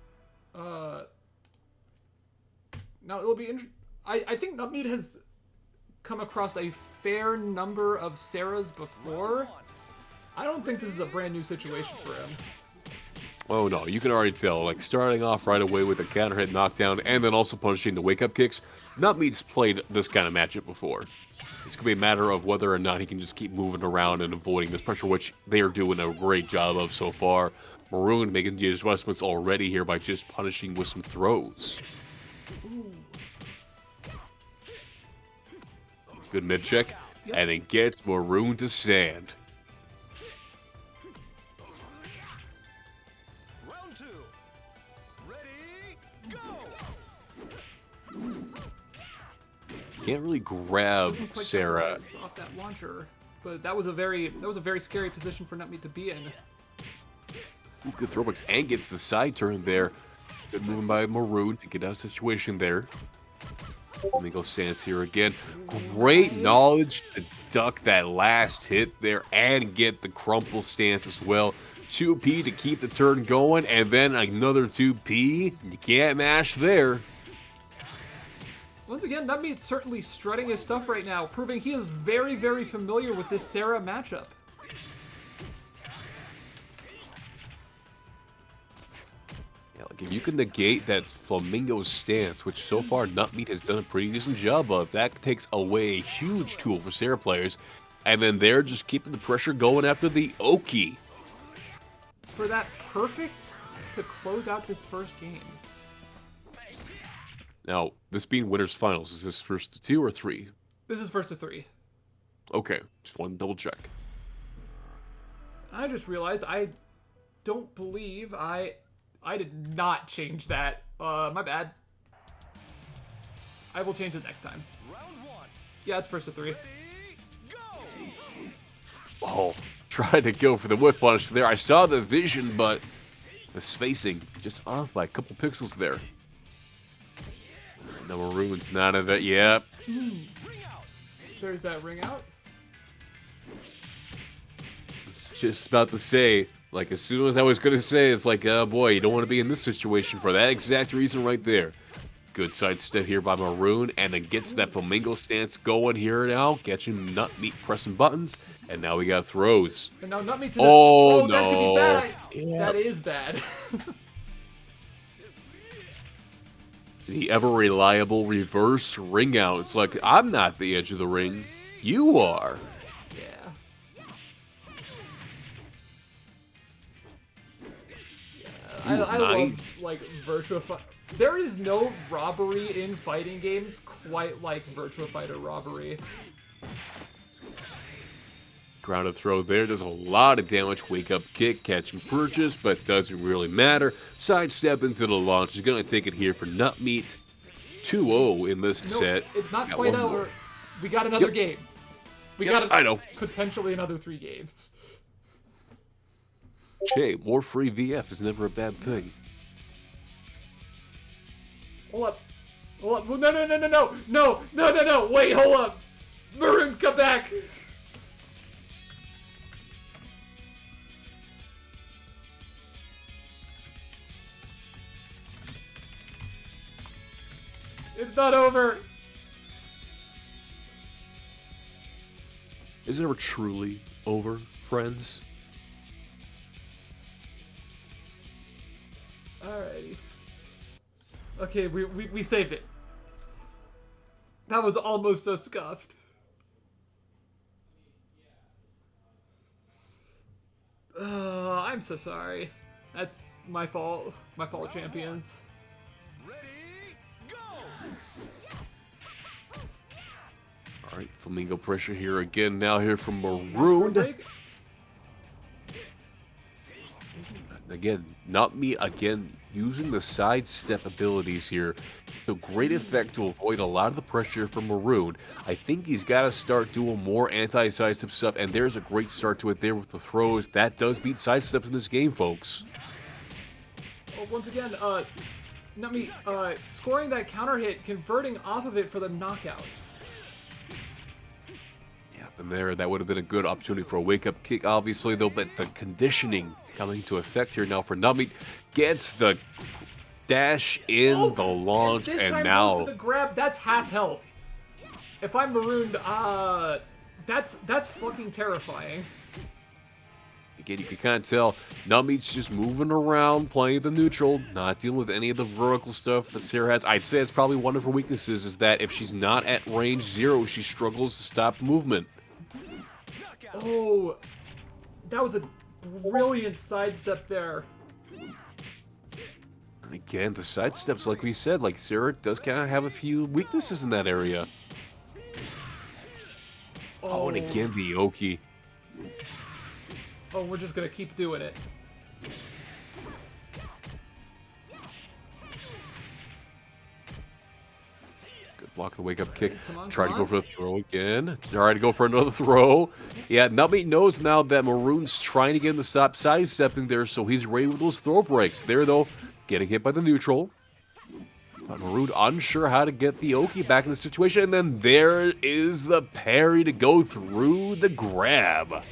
Now it'll be I think Nut Meat has come across a fair number of Sarahs before. I don't think this is a brand new situation for him. Oh no, you can already tell, like starting off right away with a counter hit knockdown and then also punishing the wake up kicks. Nutmeat's played this kind of matchup before. It's going to be a matter of whether or not he can just keep moving around and avoiding this pressure, which they are doing a great job of so far. Maroon making the adjustments already here by just punishing with some throws. Ooh. Good mid check, and it gets Maroon to stand. Round 2. Ready, go! Can't really grab Doesn't quite Sarah. capitalize off that launcher, but that was a very scary position for Nut Meat to be in. Ooh, good throwbacks and gets the side turn there. Good moving by Maroon to get out of the situation there. Flamingo stance here again. Great knowledge to duck that last hit there and get the crumple stance as well. 2P to keep the turn going, and then another 2P. You can't mash there. Once again, Nut Meat's certainly strutting his stuff right now, proving he is very, very familiar with this Sarah matchup. Yeah, like if you can negate that Flamingo stance, which so far Nutmeat has done a pretty decent job of, that takes away a huge tool for Sarah players. And then they're just keeping the pressure going after the Oki. For that perfect to close out this first game. Now, this being winners finals, is this first to 2 or 3? This is first to 3. Okay, just want to double check. I just realized I don't believe I did not change that. My bad. I will change it next time. Round 1. Yeah, it's first to 3. Ready, go! Oh, tried to go for the whiff punish there. I saw the vision, but the spacing just off by a couple pixels there. No Maroon's not of it. Yep. Ring out! There's that ring out. Just about to say, like, as soon as I was going to say, it's like, oh boy, you don't want to be in this situation for that exact reason right there. Good sidestep here by Maroon, and then gets that Flamingo stance going here now, catching Nutmeat pressing buttons, and now we got throws. And now Nut Meat's Oh, that could be bad. Yeah. That is bad. The ever-reliable reverse ring out. It's like, I'm not the edge of the ring. You are. Yeah. Ooh, I nice. love, like, Virtua Fighter. There is no robbery in fighting games quite like Virtua Fighter robbery. Grounded throw there does a lot of damage. Wake up kick, catch and purchase, but doesn't really matter. Sidestep into the launch is going to take it here for Nutmeat. 2-0 in this No, set. it's not Got quite one more. over. We got another Yep. game. We Yep, got I know. potentially another 3 games. Che, more free VF is never a bad thing. Hold up. Hold up. No. Wait, hold up. Maroon, come back. It's not over. Is it ever truly over, friends? Alrighty. Okay, we saved it. That was almost so scuffed. I'm so sorry. That's my fault. My fault, champions. Ready, Flamingo pressure here again. Now here from Watch for a Marooned. break. Again, not me again using the sidestep abilities here. So great effect to avoid a lot of the pressure from Maroon. I think he's got to start doing more anti-sidestep stuff, and there's a great start to it there with the throws. That does beat sidesteps in this game, folks. Oh, once again, Nutmeat scoring that counter hit, converting off of it for the knockout. Yeah, and there, that would have been a good opportunity for a wake-up kick, obviously, though, but the conditioning coming to effect here now for Nutmeat. Gets the dash in, the launch, this and time now... goes for the grab. That's half health. If I'm Marooned, that's fucking terrifying. Again, you can kind of tell Nutmeat's just moving around, playing the neutral, not dealing with any of the vertical stuff that Sarah has. I'd say it's probably one of her weaknesses, is that if she's not at range 0, she struggles to stop movement. Oh, that was a brilliant sidestep there. And again, the sidesteps, like we said, like Sarah does kind of have a few weaknesses in that area. Oh, and again, the Oki. Oh, we're just gonna keep doing it. Good block the wake-up kick. Come on, Try come to go on. for the throw again. Try to go for another throw. Yeah, Nutmeat knows now that Maroon's trying to get him to stop sidestepping there, so he's ready with those throw breaks. There, though, getting hit by the neutral. But Maroon unsure how to get the Oki back in the situation, and then there is the parry to go through the grab.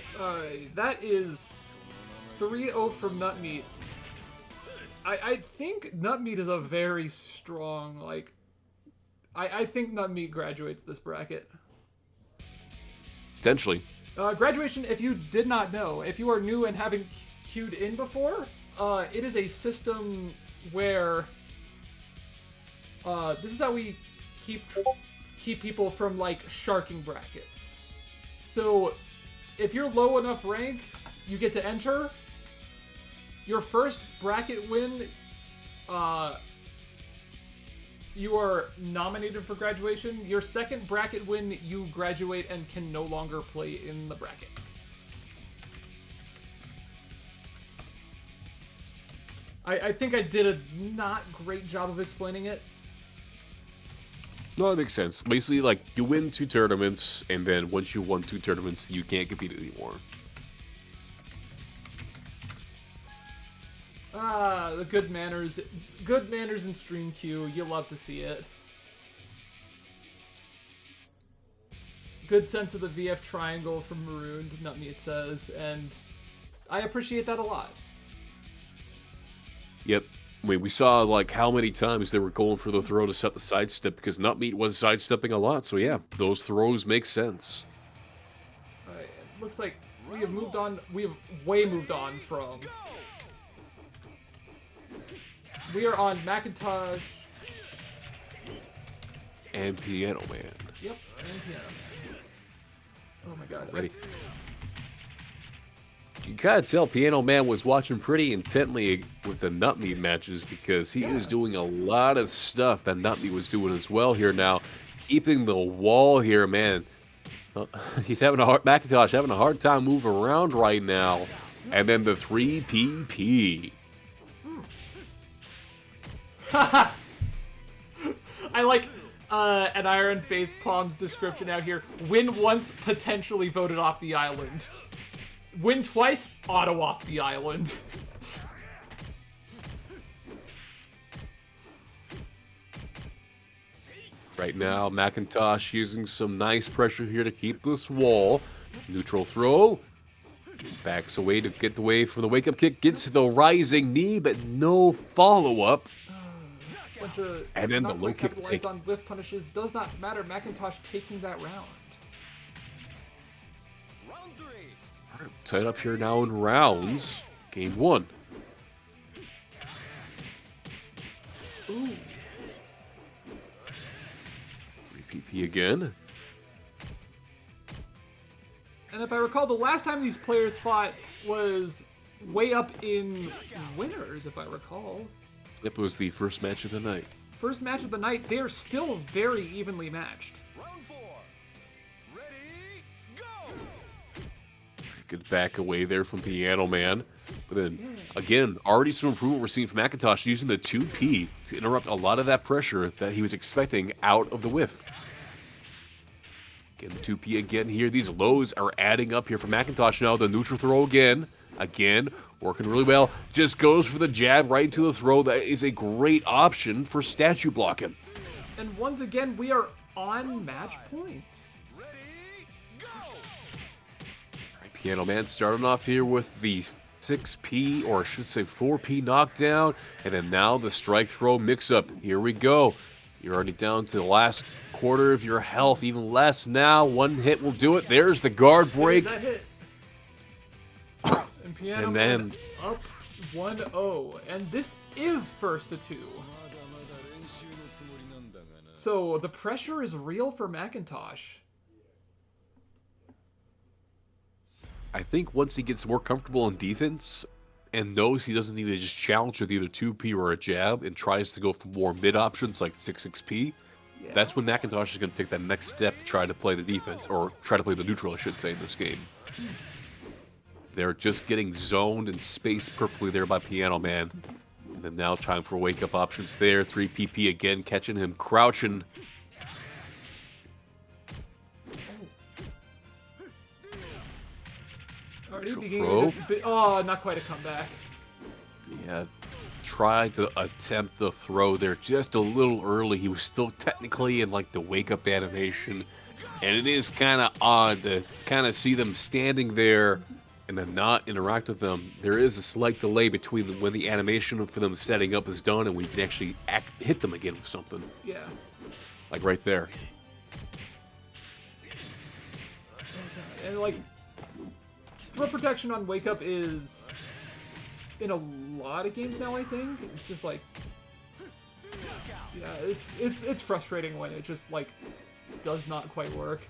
That is 3-0 from Nutmeat. I think Nutmeat is a very strong, like... I think Nutmeat graduates this bracket. Potentially. Graduation, if you did not know, if you are new and haven't queued in before, it is a system where... this is how we keep people from, like, sharking brackets. So... if you're low enough rank, you get to enter. Your first bracket win, you are nominated for graduation. Your second bracket win, you graduate and can no longer play in the bracket. I think I did a not great job of explaining it. No, that makes sense. Basically, like, you win 2 tournaments, and then once you won 2 tournaments, you can't compete anymore. The good manners in stream queue. You love to see it. Good sense of the VF triangle from Marooned, Nutmeat says, and I appreciate that a lot. Yep. I mean, we saw, like, how many times they were going for the throw to set the sidestep, because Nutmeat was sidestepping a lot, so yeah, those throws make sense. Alright, it looks like we have moved on, we have way moved on from... We are on Macintosh... And Piano Man. Yep, and piano. Oh my god. Ready. You gotta tell Piano Man was watching pretty intently with the Nutmeat matches, because he was doing a lot of stuff that Nutmeat was doing as well here now. Keeping the wall here, man. He's having a hard, Macintosh having a hard time moving around right now. And then the 3PP. I like an Iron Face Palm's description out here. Win once, potentially voted off the island. Win twice, auto off the island. Right now, Macintosh using some nice pressure here to keep this wall. Neutral throw. Backs away to get away from the wake-up kick. Gets the rising knee, but no follow-up. And then the low kick take. On whiff punishes does not matter. Macintosh taking that round. Round 3. Tied up here now in rounds. Game 1. Ooh. 3PP again. And if I recall, the last time these players fought was way up in winners, if I recall. It was the first match of the night. First match of the night, they are still very evenly matched. Round 4. Ready? Good back away there from Piano Man. But then, again, already some improvement we're seeing from McIntosh using the 2P to interrupt a lot of that pressure that he was expecting out of the whiff. Again, the 2P again here. These lows are adding up here for McIntosh now. The neutral throw again. Again, working really well. Just goes for the jab right into the throw. That is a great option for statue blocking. And once again, we are on match point. Piano Man starting off here with the 6P, or I should say 4P knockdown, and then now the strike throw mix-up. Here we go. You're already down to the last quarter of your health, even less now. One hit will do it. There's the guard break. That hit. And Piano And Man then up 1-0, and this is first to 2. So the pressure is real for McIntosh. I think once he gets more comfortable in defense and knows he doesn't need to just challenge with either 2P or a jab and tries to go for more mid options like 6P, that's when McIntosh is going to take that next step to try to play the defense, or try to play the neutral, I should say, in this game. They're just getting zoned and spaced perfectly there by Piano Man. And then now time for wake-up options there. 3PP again, catching him crouching. Oh, not quite a comeback. Yeah, tried to attempt the throw there just a little early. He was still technically in like the wake-up animation. And it is kind of odd to kind of see them standing there and then not interact with them. There is a slight delay between when the animation for them setting up is done and when you can actually hit them again with something. Yeah. Like right there. Okay. And like, throw protection on wake up is in a lot of games now, I think. It's just like, yeah, it's frustrating when it just like does not quite work.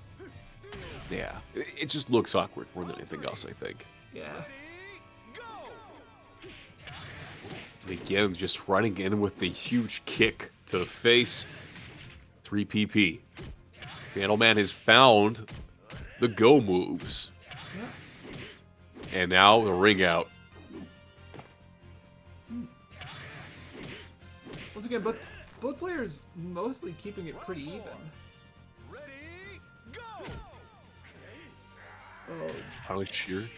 Yeah, it just looks awkward more than anything else, I think. Yeah. And again, just running in with the huge kick to the face. 3PP. Piano Man has found the go moves. Yeah. And now the ring out. Once again, both players mostly keeping it pretty even. Oh. Finally sheared.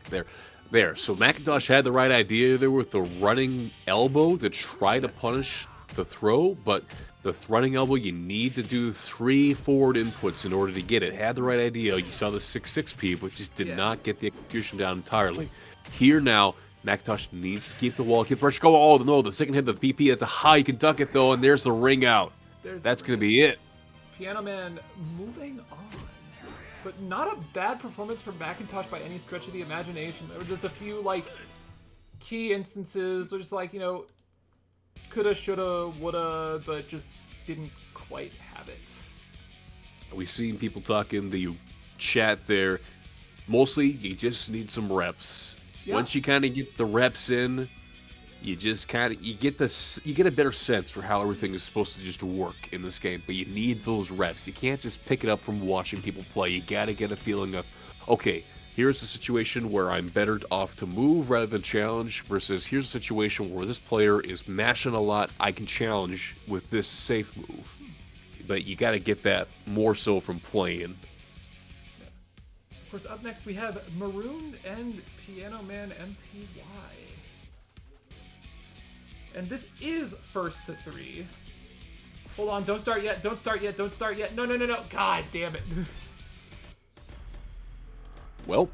There. So McIntosh had the right idea there with the running elbow to try to punish the throw, but the running elbow, you need to do 3 forward inputs in order to get it. Had the right idea. You saw the 6-6P, but just did not get the execution down entirely. Here now, McIntosh needs to keep the wall, keep pressure. Go, oh no, the second hit of the PP, that's a high, you can duck it though, and there's the ring out. That's going to be it. Piano Man moving on. But not a bad performance from McIntosh by any stretch of the imagination. There were just a few, like, key instances, just like, you know, coulda, shoulda, woulda, but just didn't quite have it. We've seen people talk in the chat there. Mostly, you just need some reps. Yeah. Once you kind of get the reps in, you just kind of you get a better sense for how everything is supposed to just work in this game. But you need those reps. You can't just pick it up from watching people play. You got to get a feeling of, okay, here's a situation where I'm better off to move rather than challenge, versus here's a situation where this player is mashing a lot. I can challenge with this safe move. But you got to get that more so from playing. Of course, up next we have Maroon and Piano Man MTY. And this is first to 3. Hold on, don't start yet, don't start yet, don't start yet. No. God damn it. Welp.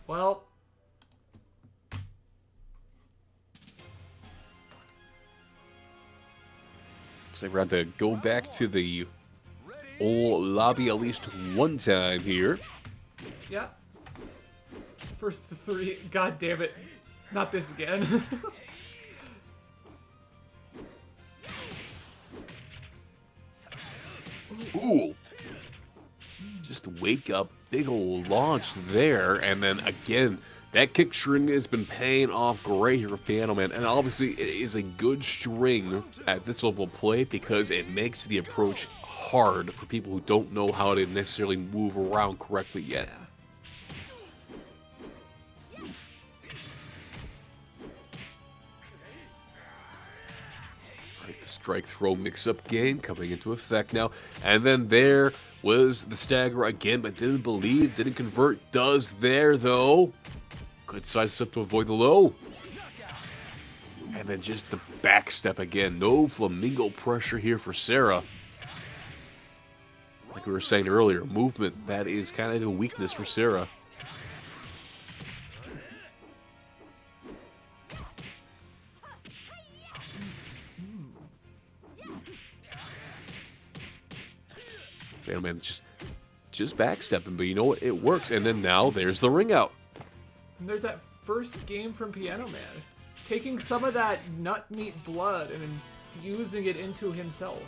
Well. Looks like we're going to have to go back to the old lobby at least one time here. Yeah. First to 3. God damn it. Not this again. Ooh. Just wake up, big old launch there, and then again, that kick string has been paying off great here for Piano Man, and obviously it is a good string at this level of play because it makes the approach hard for people who don't know how to necessarily move around correctly yet. Yeah. Right, the strike throw mix-up game coming into effect now. And then there was the stagger again, but didn't believe, didn't convert. Does there, though. Good side step to avoid the low. And then just the back step again. No flamingo pressure here for Sarah. Like we were saying earlier, movement, that is kind of a weakness for Sarah. Man, man, just backstepping, but you know what? It works. And then now there's the ring out. And there's that first game from Piano Man. Taking some of that nut meat blood and infusing it into himself.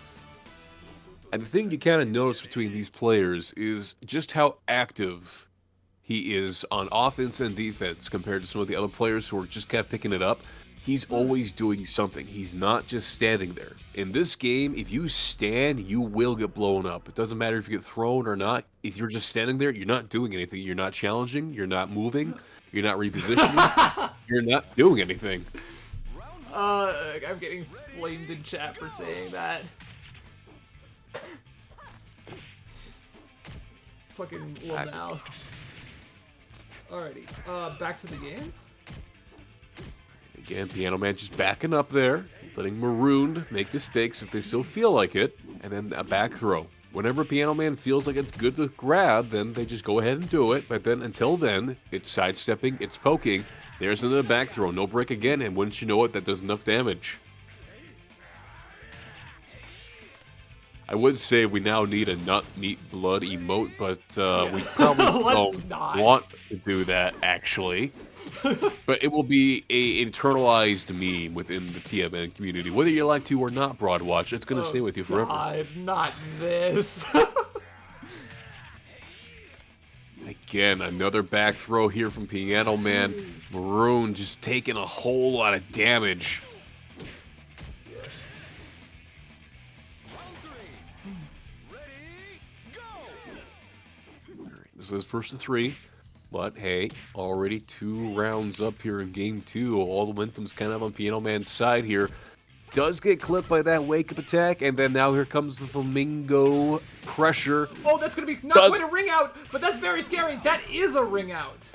And the thing you kind of notice between these players is just how active he is on offense and defense compared to some of the other players who are just kind of picking it up. He's always doing something. He's not just standing there. In this game, if you stand, you will get blown up. It doesn't matter if you get thrown or not. If you're just standing there, you're not doing anything. You're not challenging. You're not moving. You're not repositioning. You're not doing anything. I'm getting flamed in chat for saying that. Fucking love now. Alrighty, back to the game. Again, Piano Man just backing up there, letting Marooned make mistakes if they still feel like it, and then a back throw. Whenever Piano Man feels like it's good to grab, then they just go ahead and do it, but then until then, it's sidestepping, it's poking, there's another back throw, no break again, and wouldn't you know it, that does enough damage. I would say we now need a nut, meat, blood emote, but we probably don't want to do that, actually. But it will be a internalized meme within the TMN community. Whether you like to or not, Broadwatch, it's going to stay with you forever. God, not this. Again, another back throw here from Piano Man. Maroon just taking a whole lot of damage. This is first to 3, but hey, already 2 rounds up here in game 2. All the momentum's kind of on Piano Man's side here. Does get clipped by that wake-up attack, and then now here comes the flamingo pressure. Oh, that's gonna be not quite a ring out, but that's very scary. That is a ring out.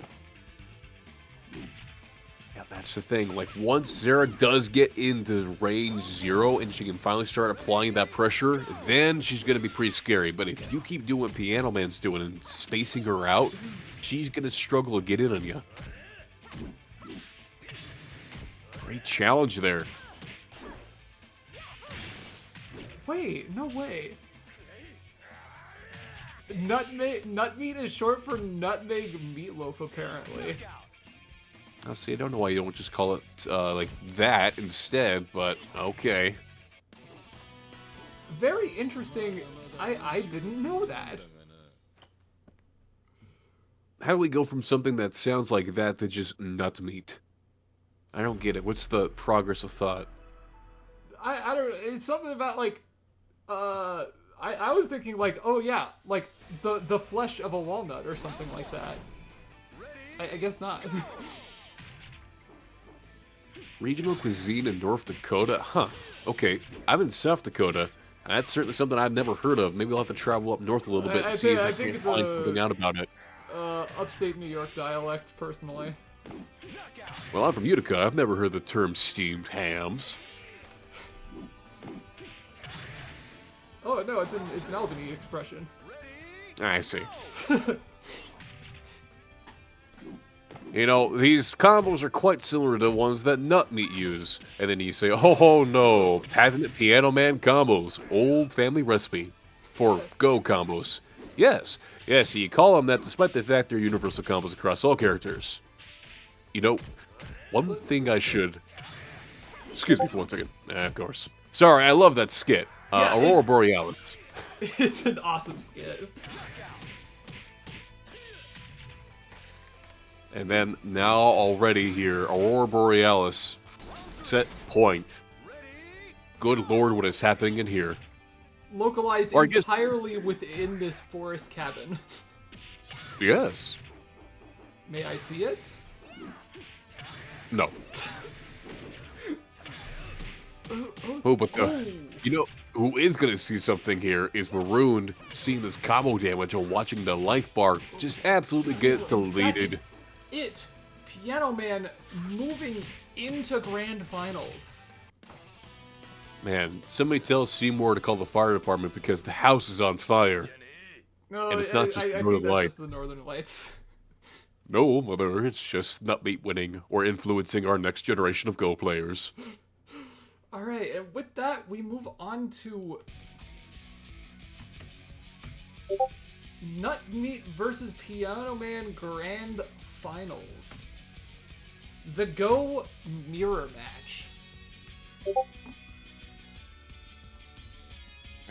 Yeah, that's the thing. Like, once Sarah does get into range 0 and she can finally start applying that pressure, then she's going to be pretty scary. But if you keep doing what Piano Man's doing and spacing her out, she's going to struggle to get in on you. Great challenge there. Wait, no way. Nut meat is short for nutmeg meatloaf, apparently. I'll see, I don't know why you don't just call it like that instead, but okay. Very interesting. I didn't know that. How do we go from something that sounds like that to just nut meat? I don't get it. What's the progress of thought? I don't. It's something about like, I was thinking like, oh yeah, like the flesh of a walnut or something like that. I guess not. Regional cuisine in North Dakota? Huh. Okay, I'm in South Dakota. That's certainly something I've never heard of. Maybe I'll have to travel up north a little bit and see if I can find something out about it. Upstate New York dialect, personally. Well, I'm from Utica. I've never heard the term steamed hams. Oh no, it's an Albany expression. I see. You know, these combos are quite similar to ones that Nut Meat use. And then you say, oh no, patented Piano Man combos, old family recipe for Go combos. Yes, you call them that despite the fact they're universal combos across all characters. You know, one thing I should... Excuse me for 1 second. Of course. Sorry, I love that skit. Yeah, Aurora Borealis. It's an awesome skit. And then now already here, Aurora Borealis, set point. Good lord, what is happening in here? localized Or I guess- entirely within this forest cabin. Yes. May I see it? No. Oh, but you know who is gonna see something here is Marooned, seeing this combo damage and watching the life bar just absolutely get deleted. That is it. Piano Man moving into Grand Finals. Man, somebody tell Seymour to call the fire department because the house is on fire. No, And it's not just I think Northern that's Lights. just the Northern Lights. No, mother, it's just Nutmeat winning or influencing our next generation of Go players. All right, and with that, we move on to Nutmeat versus Piano Man Grand Finals. The Go Mirror Match.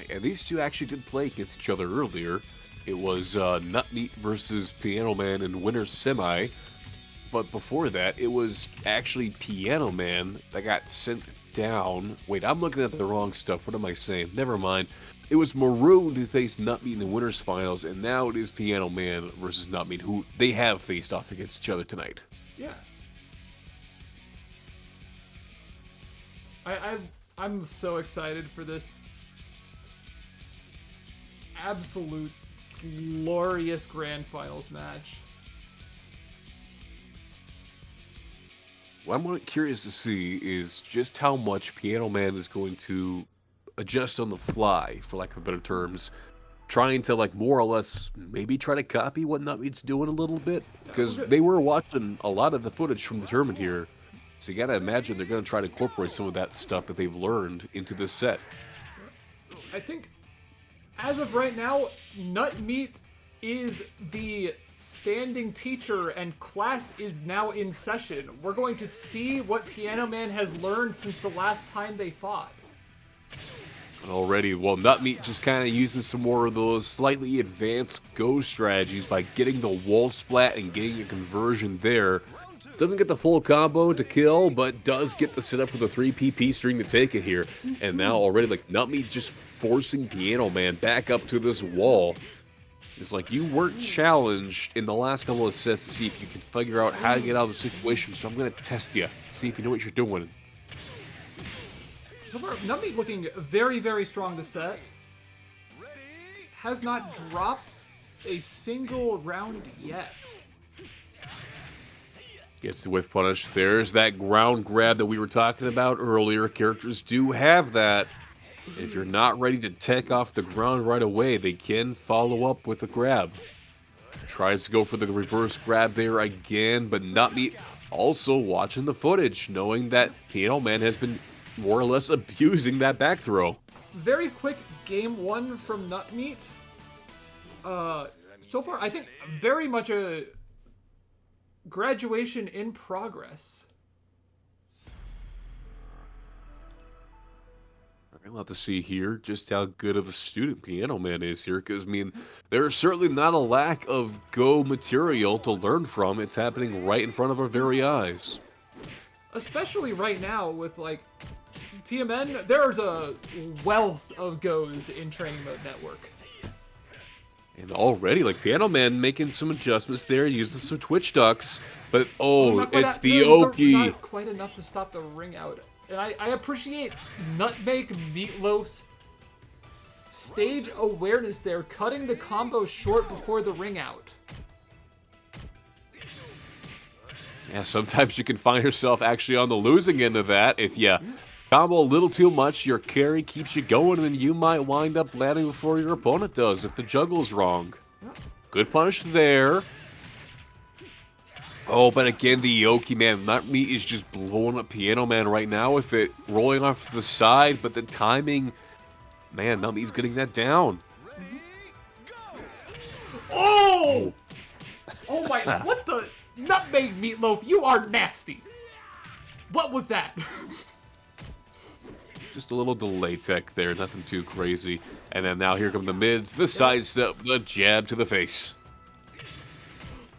And these two actually did play against each other earlier. It was Nutmeat versus Piano Man in Winner's Semi. But before that, it was actually Piano Man that got sent down. Wait, I'm looking at the wrong stuff. What am I saying? Never mind. It was Maroon who faced Nutmeat in the Winners Finals, and now it is Piano Man versus Nutmeat, who they have faced off against each other tonight. Yeah. I'm so excited for this absolute glorious Grand Finals match. What I'm curious to see is just how much Piano Man is going to adjust on the fly, for lack of better terms, trying to like more or less maybe try to copy what Nutmeat's doing a little bit, because they were watching a lot of the footage from the tournament here, so you gotta imagine they're gonna try to incorporate some of that stuff that they've learned into this set. I think, as of right now, Nutmeat is the standing teacher and class is now in session. We're going to see what Piano Man has learned since the last time they fought. Already, well, Nutmeat just kind of uses some more of those slightly advanced Go strategies by getting the wall splat and getting a conversion there. Doesn't get the full combo to kill, but does get the setup for the 3 PP string to take it here. And now already, like, Nutmeat just forcing Piano Man back up to this wall. It's like, you weren't challenged in the last couple of sets to see if you can figure out how to get out of the situation, so I'm going to test you, see if you know what you're doing. So far, Nutmeat looking very, very strong this set. Has not dropped a single round yet. Gets the whiff punish. There's that ground grab that we were talking about earlier. Characters do have that. If you're not ready to take off the ground right away, they can follow up with a grab. Tries to go for the reverse grab there again, but Nutmeat also watching the footage, knowing that Piano Man has been more or less abusing that back throw. Very quick game one from Nutmeat. So far, I think very much a graduation in progress. We'll have to see here just how good of a student Piano Man is here, because, I mean, there's certainly not a lack of Go material to learn from. It's happening right in front of our very eyes. Especially right now with, like, TMN, there's a wealth of Goes in Training Mode Network. And already, like, Piano Man making some adjustments there, using some Twitch ducks, but, it's the Oki. Not quite enough to stop the ring out. And I appreciate Nutmeg Meatloaf's stage awareness there, cutting the combo short before the ring out. Yeah, sometimes you can find yourself actually on the losing end of that. If you combo a little too much, your carry keeps you going, and then you might wind up landing before your opponent does if the juggle's wrong. Good punish there. Oh, but again, the Yoki, man, Nutmeat is just blowing up Piano Man right now with it rolling off to the side, but the timing, man, Nutmeat's getting that down. Oh! Oh my, what the? Nutmeg Meatloaf, you are nasty. What was that? Just a little delay tech there, nothing too crazy. And then now here come the mids, the sidestep, the jab to the face.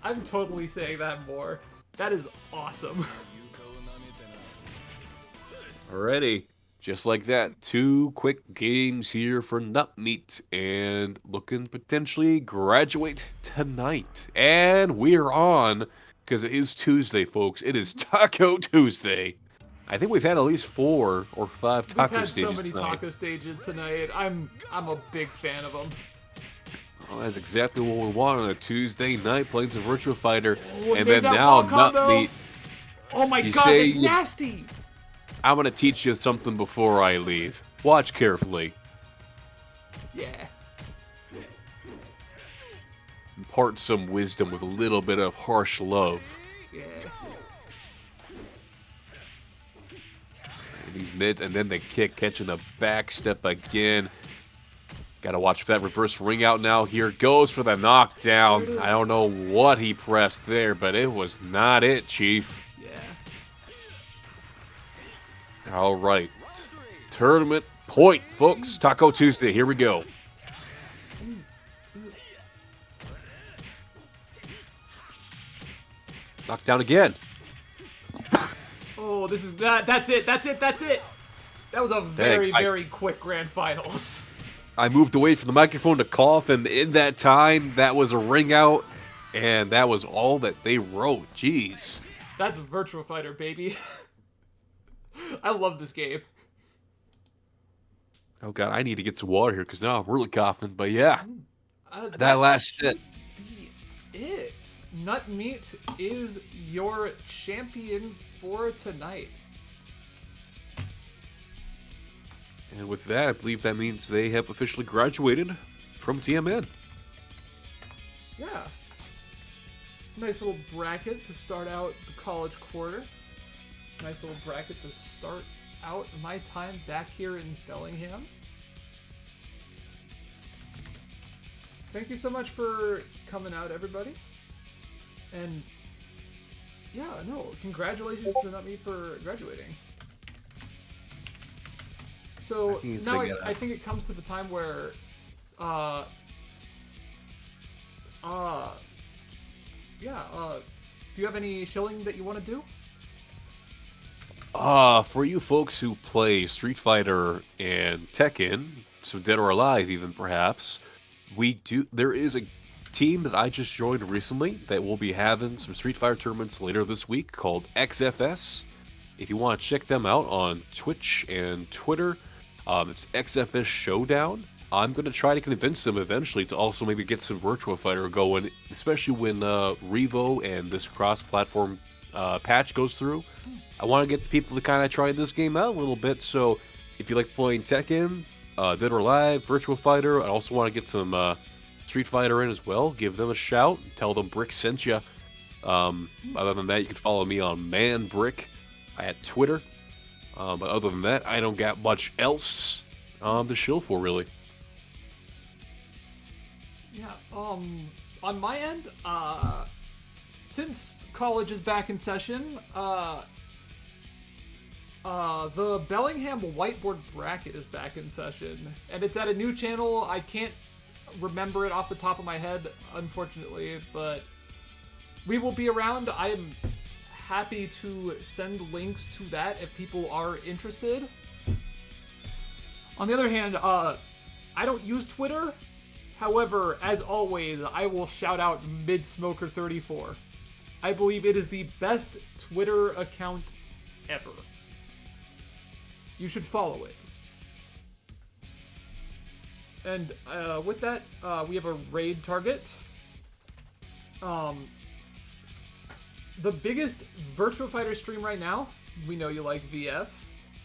I'm totally saying that more. That is awesome. Alrighty. Just like that, 2 quick games here for Nut Meat, and looking potentially graduate tonight. And we're on, because it is Tuesday, folks. It is Taco Tuesday. I think we've had at least 4 or 5 We've taco had so stages many tonight. taco stages tonight. I'm a big fan of them. Well, that's exactly what we want on a Tuesday night, playing some Virtua Fighter. Oh, And there's then that now, wall Nut combo. Meat, Oh my you god, say that's you- nasty. I'm going to teach you something before I leave. Watch carefully. Yeah. Impart some wisdom with a little bit of harsh love. Yeah. And these mids, and then the kick, catching the back step again. Gotta watch for that reverse ring out now. Here goes for the knockdown. There it is. I don't know what he pressed there, but it was not it, Chief. Yeah. All right. Tournament point, folks. Taco Tuesday, here we go. Knockdown again. Oh, this is that. That's it. That's it. That's it. That was a very, I- very quick grand finals. I moved away from the microphone to cough, and in that time, that was a ring out, and that was all that they wrote. Jeez. That's Virtua Fighter, baby. I love this game. Oh god, I need to get some water here because now I'm really coughing. But yeah, That that last hit. be it. Nut Meat is your champion for tonight. And with that, I believe that means they have officially graduated from TMN. Yeah. Nice little bracket to start out the college quarter. Nice little bracket to start out my time back here in Bellingham. Thank you so much for coming out, everybody. And yeah, no, congratulations to Not Me for graduating. So now I think it comes to the time where, do you have any shilling that you want to do? For you folks who play Street Fighter and Tekken, some Dead or Alive even perhaps, there is a team that I just joined recently that will be having some Street Fighter tournaments later this week called XFS. If you want to check them out on Twitch and Twitter, it's XFS Showdown. I'm going to try to convince them eventually to also maybe get some Virtua Fighter going, especially when Revo and this cross-platform patch goes through. I want to get the people to kind of try this game out a little bit, so if you like playing Tekken, Dead or Alive, Virtua Fighter, I also want to get some Street Fighter in as well. Give them a shout. Tell them Brick sent you. Other than that, you can follow me on ManBrick at Twitter. But other than that, I don't got much else to shill for, really. Yeah, on my end, since college is back in session, the Bellingham whiteboard bracket is back in session, and it's at a new channel. I can't remember it off the top of my head, unfortunately, but we will be around. I am happy to send links to that if people are interested. On the other hand, I don't use Twitter. However, as always, I will shout out MidSmoker34. I believe it is the best Twitter account ever. You should follow it. And with that, we have a raid target. The biggest Virtua Fighter stream right now, we know you like VF.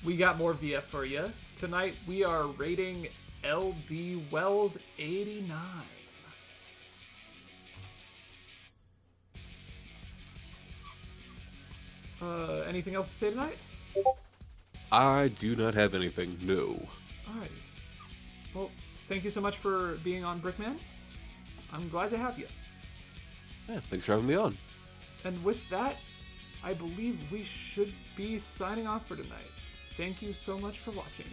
We got more VF for you. Tonight, we are raiding LD Wells 89. Anything else to say tonight? I do not have anything, no. Alright. Well, thank you so much for being on Brickman. I'm glad to have you. Yeah, thanks for having me on. And with that, I believe we should be signing off for tonight. Thank you so much for watching.